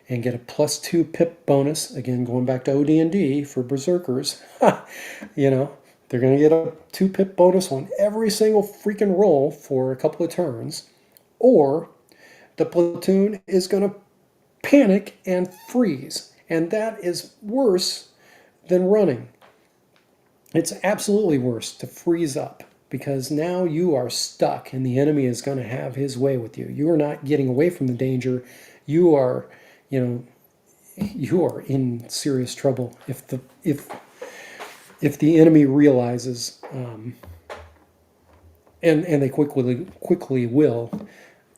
and get a +2 pip bonus. Again, going back to OD&D for berserkers. They're going to get a 2 pip bonus on every single freaking roll for a couple of turns. Or the platoon is going to panic and freeze. And that is worse than running. It's absolutely worse to freeze up because now you are stuck and the enemy is going to have his way with you. You are not getting away from the danger. You are, you are in serious trouble if the enemy realizes and they quickly will,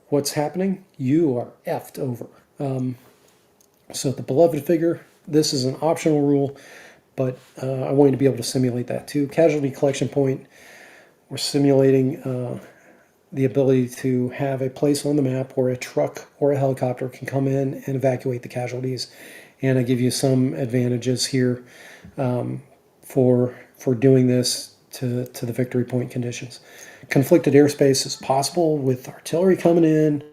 what's happening? You are effed over. So the beloved figure, this is an optional rule, but I want you to be able to simulate that too. Casualty collection point, we're simulating the ability to have a place on the map where a truck or a helicopter can come in and evacuate the casualties. And I give you some advantages here for doing this to the victory point conditions. Conflicted airspace is possible with artillery coming in,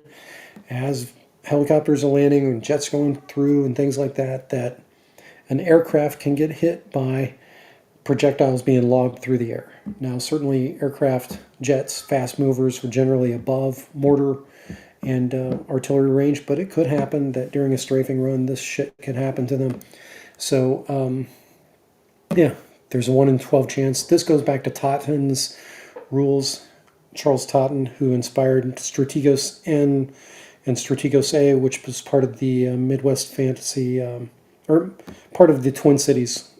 as helicopters are landing and jets going through and things like that, that an aircraft can get hit by projectiles being lobbed through the air. Now, certainly aircraft, jets, fast movers are generally above mortar and artillery range, but it could happen that during a strafing run, this shit could happen to them. So, yeah, there's a 1 in 12 chance. This goes back to Totten's rules. Charles Totten, who inspired Strategos N and Strategos A, which was part of the Midwest Fantasy, or part of the Twin Cities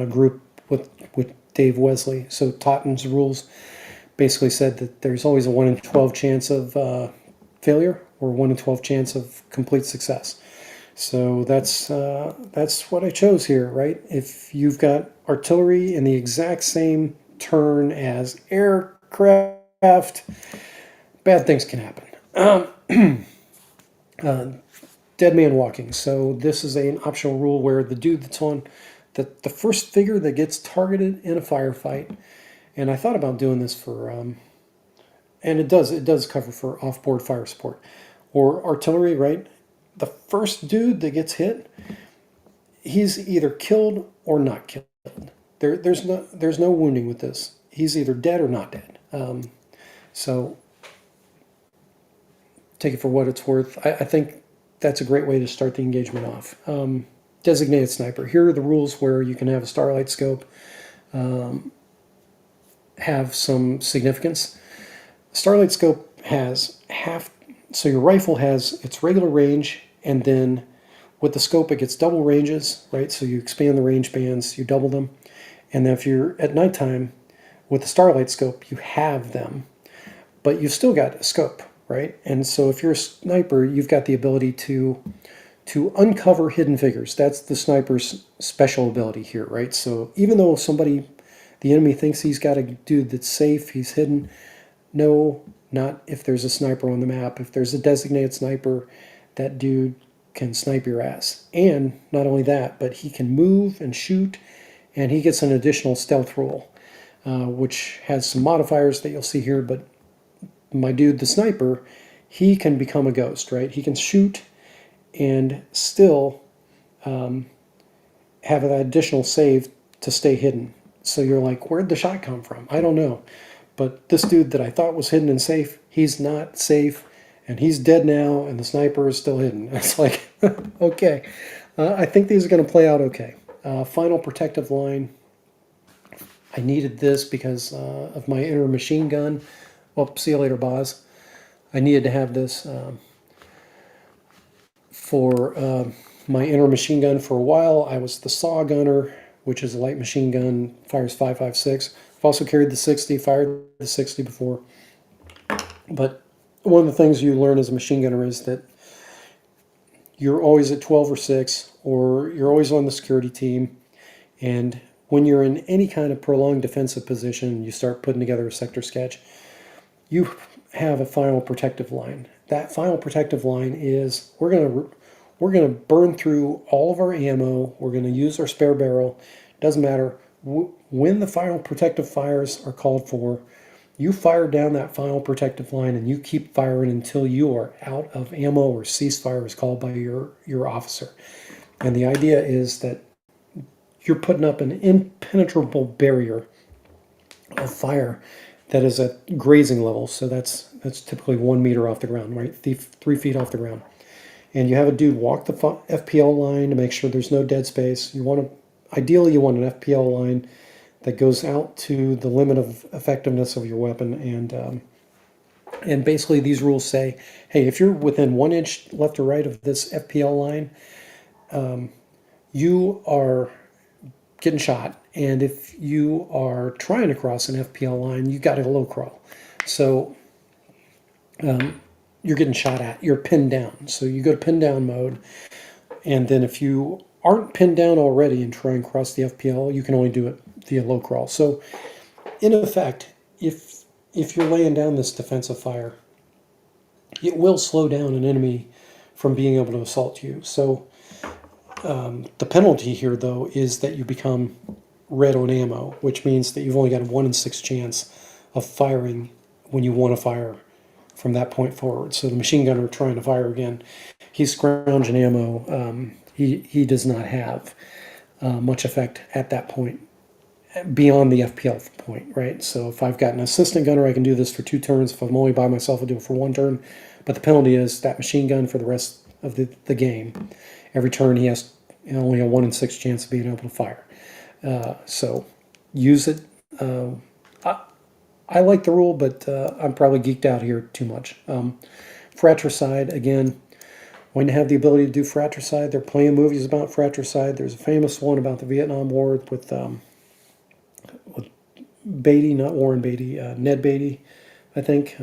group with Dave Wesley. So Totten's rules basically said that there's always a 1 in 12 chance of failure or 1 in 12 chance of complete success. So that's what I chose here, right? If you've got artillery in the exact same turn as aircraft, bad things can happen. Dead man walking. So this is an optional rule where the dude that's on the first figure that gets targeted in a firefight, and I thought about doing this for, and it does cover for off-board fire support or artillery, right? The first dude that gets hit, he's either killed or not killed. There's no wounding with this. He's either dead or not dead. So take it for what it's worth. I think that's a great way to start the engagement off. Designated sniper. Here are the rules where you can have a starlight scope have some significance. Starlight scope has half, so your rifle has its regular range, and then with the scope it gets double ranges, right? So you expand the range bands, you double them, and then if you're at nighttime with the starlight scope, you have them, but you've still got a scope, right? And so if you're a sniper, you've got the ability to uncover hidden figures. That's the sniper's special ability here, right? So even though the enemy thinks he's got a dude that's safe, he's hidden, no, not if there's a sniper on the map. If there's a designated sniper, that dude can snipe your ass. And not only that, but he can move and shoot, and he gets an additional stealth roll, which has some modifiers that you'll see here, but my dude, the sniper, he can become a ghost, right? He can shoot and still have an additional save to stay hidden. So you're like, where'd the shot come from? I don't know. But this dude that I thought was hidden and safe, he's not safe, and he's dead now, and the sniper is still hidden. It's like, okay. I think these are going to play out okay. Final protective line. I needed this because of my inner machine gun. Well, see you later, Boz. I needed to have this for my inner machine gun for a while. I was the saw gunner, which is a light machine gun, fires 5.56. I've also carried the 60, fired the 60 before. But one of the things you learn as a machine gunner is that you're always at 12 or 6, or you're always on the security team. And when you're in any kind of prolonged defensive position, you start putting together a sector sketch, you have a final protective line. That final protective line is we're going to burn through all of our ammo. We're going to use our spare barrel. Doesn't matter. When the final protective fires are called for, you fire down that final protective line and you keep firing until you are out of ammo or ceasefire is called by your officer. And the idea is that you're putting up an impenetrable barrier of fire that is at grazing level. So that's typically 1 meter off the ground, right? 3 feet off the ground. And you have a dude walk the FPL line to make sure there's no dead space. Ideally you want an FPL line that goes out to the limit of effectiveness of your weapon. And basically these rules say, hey, if you're within 1 inch left or right of this FPL line, you are getting shot. And if you are trying to cross an FPL line, you got to low crawl. So you're getting shot at. You're pinned down. So you go to pin down mode, and then if you aren't pinned down already and try and cross the FPL, you can only do it via low crawl. So in effect, if you're laying down this defensive fire, it will slow down an enemy from being able to assault you. So the penalty here, though, is that you become red on ammo, which means that you've only got a 1 in 6 chance of firing when you want to fire from that point forward. So the machine gunner trying to fire again, he's scrounging ammo. He does not have much effect at that point beyond the FPL point, right? So if I've got an assistant gunner, I can do this for 2 turns. If I'm only by myself, I'll do it for 1 turn. But the penalty is that machine gun for the rest of the game. Every turn he has only a 1 in 6 chance of being able to fire. So use it. I like the rule, but I'm probably geeked out here too much. Fratricide, again, when you have the ability to do fratricide, they're playing movies about fratricide. There's a famous one about the Vietnam War with Beatty, not Warren Beatty, Ned Beatty, I think.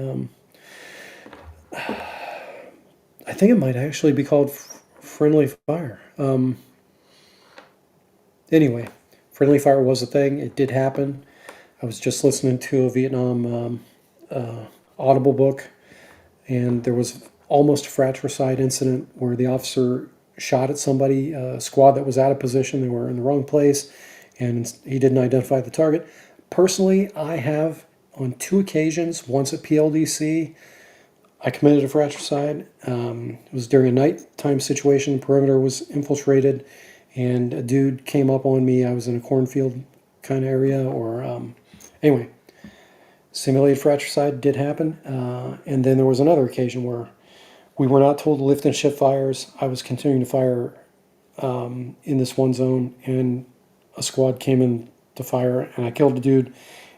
I think it might actually be called Friendly Fire. Anyway, Friendly Fire was a thing. It did happen. I was just listening to a Vietnam Audible book, and there was almost a fratricide incident where the officer shot at somebody, a squad that was out of position. They were in the wrong place, and he didn't identify the target. Personally, I have on 2 occasions, once at PLDC, I committed a fratricide. It was during a nighttime situation. The perimeter was infiltrated, and a dude came up on me. I was in a cornfield kind of area, anyway, simulated fratricide did happen. And then there was another occasion where we were not told to lift and shift fires. I was continuing to fire in this one zone, and a squad came in to fire, and I killed the dude,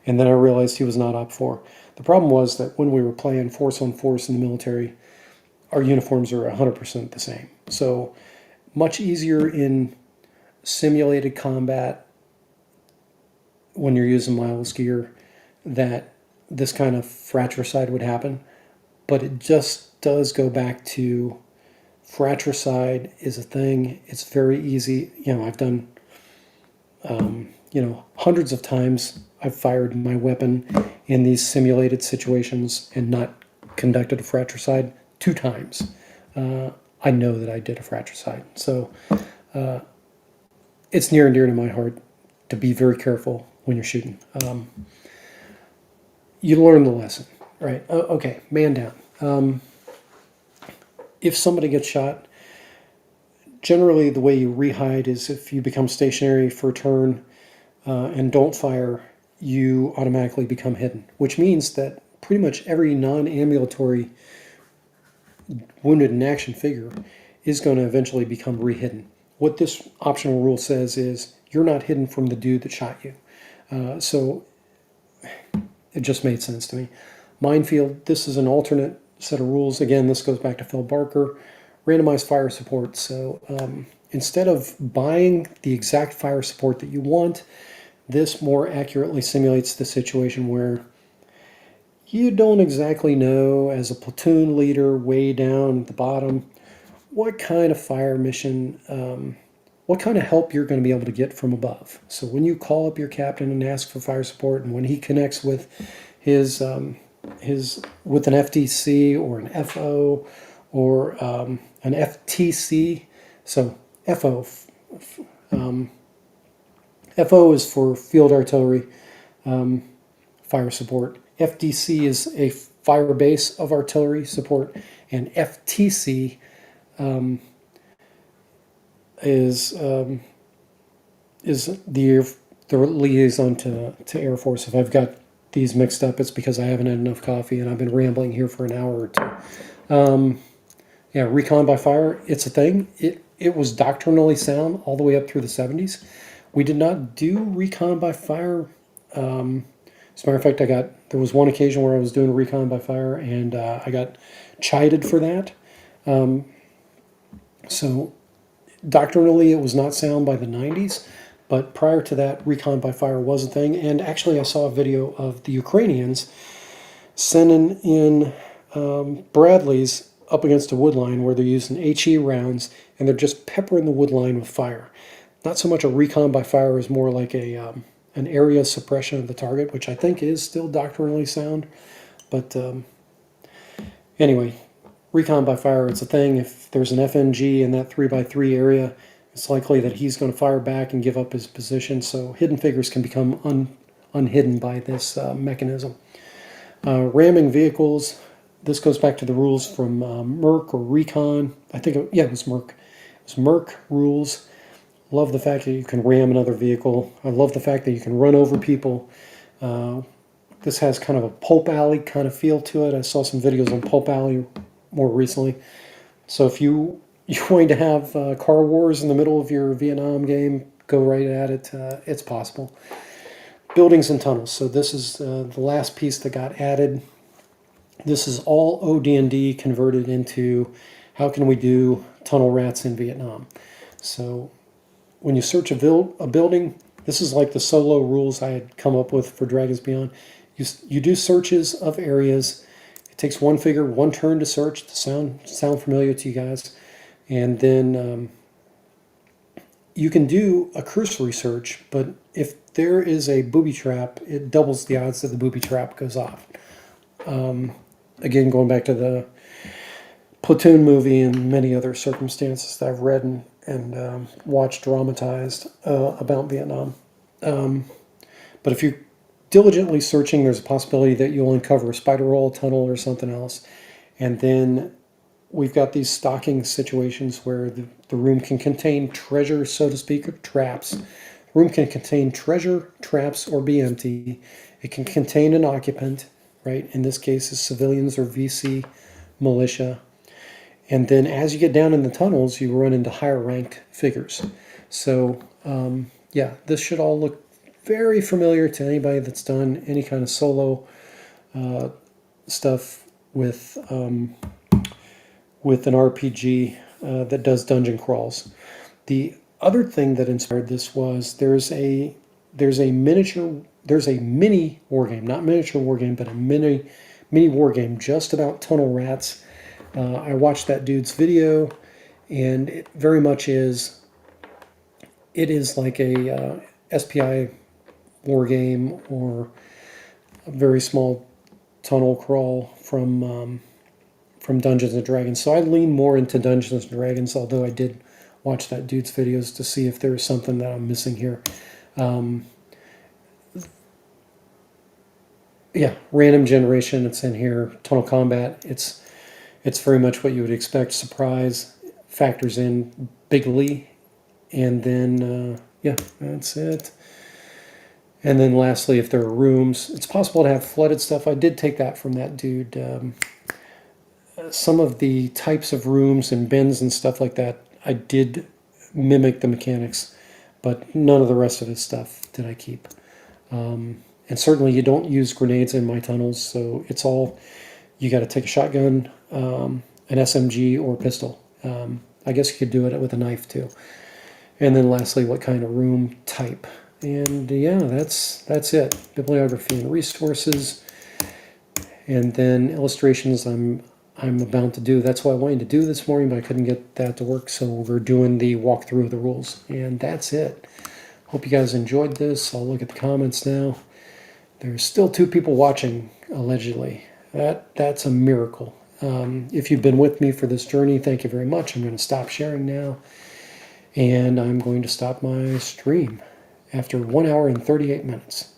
and then I realized he was not op 4. The problem was that when we were playing force on force in the military, our uniforms are 100% the same. So much easier in simulated combat when you're using Miles gear that this kind of fratricide would happen. But it just does go back to fratricide is a thing. It's very easy. I've done, hundreds of times I've fired my weapon in these simulated situations and not conducted a fratricide 2 times. I know that I did a fratricide. So it's near and dear to my heart to be very careful when you're shooting. You learn the lesson, right? Okay, man down. If somebody gets shot, generally the way you rehide is if you become stationary for a turn and don't fire, you automatically become hidden, which means that pretty much every non-ambulatory wounded in action figure is going to eventually become rehidden. What this optional rule says is you're not hidden from the dude that shot you. So it just made sense to me. Minefield, this is an alternate set of rules. Again, this goes back to Phil Barker. Randomized fire support. So instead of buying the exact fire support that you want, this more accurately simulates the situation where you don't exactly know, as a platoon leader way down at the bottom, what kind of fire mission, what kind of help you're going to be able to get from above. So when you call up your captain and ask for fire support, and when he connects with with an FTC or an FO or an FTC, so FO is for field artillery fire support. FDC is a fire base of artillery support, and FTC is the liaison to Air Force. If I've got these mixed up, it's because I haven't had enough coffee and I've been rambling here for an hour or 2. Yeah, recon by fire, it's a thing. It was doctrinally sound all the way up through the 70s. We did not do recon by fire. As a matter of fact, there was one occasion where I was doing recon by fire, and I got chided for that. So doctrinally, it was not sound by the 90s, but prior to that, recon by fire was a thing. And actually, I saw a video of the Ukrainians sending in Bradleys up against a wood line where they're using HE rounds and they're just peppering the wood line with fire. Not so much a recon by fire as more like a an area suppression of the target, which I think is still doctrinally sound. But anyway, recon by fire, it's a thing. If there's an FNG in that 3x3 area, it's likely that he's going to fire back and give up his position. So hidden figures can become unhidden by this mechanism. Ramming vehicles. This goes back to the rules from Merc or Recon. I think, it was Merc. It was Merc rules. Love the fact that you can ram another vehicle. I love the fact that you can run over people. This has kind of a Pulp Alley kind of feel to it. I saw some videos on Pulp Alley more recently. So if you're going to have car wars in the middle of your Vietnam game, go right at it. It's possible. Buildings and tunnels. So this is the last piece that got added. This is all OD&D converted into how can we do tunnel rats in Vietnam. So when you search a building, this is like the solo rules I had come up with for Dragons Beyond. You do searches of areas. It takes one figure, one turn to search. To sound familiar to you guys. And then you can do a cursory search, but if there is a booby trap, it doubles the odds that the booby trap goes off. Again, going back to the Platoon movie and many other circumstances that I've read and watched dramatized about Vietnam. But if you're diligently searching, there's a possibility that you'll uncover a spider hole, tunnel, or something else. And then we've got these stocking situations where the room can contain treasure, so to speak, or traps. The room can contain treasure, traps, or be empty. It can contain an occupant, right? In this case, it's civilians or VC militia. And then as you get down in the tunnels, you run into higher ranked figures. So, yeah, this should all look very familiar to anybody that's done any kind of solo stuff with an RPG that does dungeon crawls. The other thing that inspired this was there's a mini war game, not miniature war game, but a mini war game just about tunnel rats. I watched that dude's video, and it very much is. It is like a SPI war game or a very small tunnel crawl from Dungeons and Dragons. So I lean more into Dungeons and Dragons, although I did watch that dude's videos to see if there's something that I'm missing here. Yeah, random generation. It's in here. Tunnel combat. It's very much what you would expect. Surprise factors in bigly, and then yeah, that's it. And then lastly, if there are rooms, it's possible to have flooded stuff. I did take that from that dude. Some of the types of rooms and bins and stuff like that, I did mimic the mechanics, but none of the rest of his stuff did I keep. And certainly you don't use grenades in my tunnels, so it's all, you got to take a shotgun, an SMG, or a pistol. I guess you could do it with a knife too. And then lastly, what kind of room type. And yeah, that's it. Bibliography and resources. And then illustrations I'm about to do. That's what I wanted to do this morning, but I couldn't get that to work, so we're doing the walkthrough of the rules. And that's it. Hope you guys enjoyed this. I'll look at the comments now. There's still 2 people watching, allegedly. That's a miracle. If you've been with me for this journey, thank you very much. I'm going to stop sharing now, and I'm going to stop my stream after 1 hour and 38 minutes.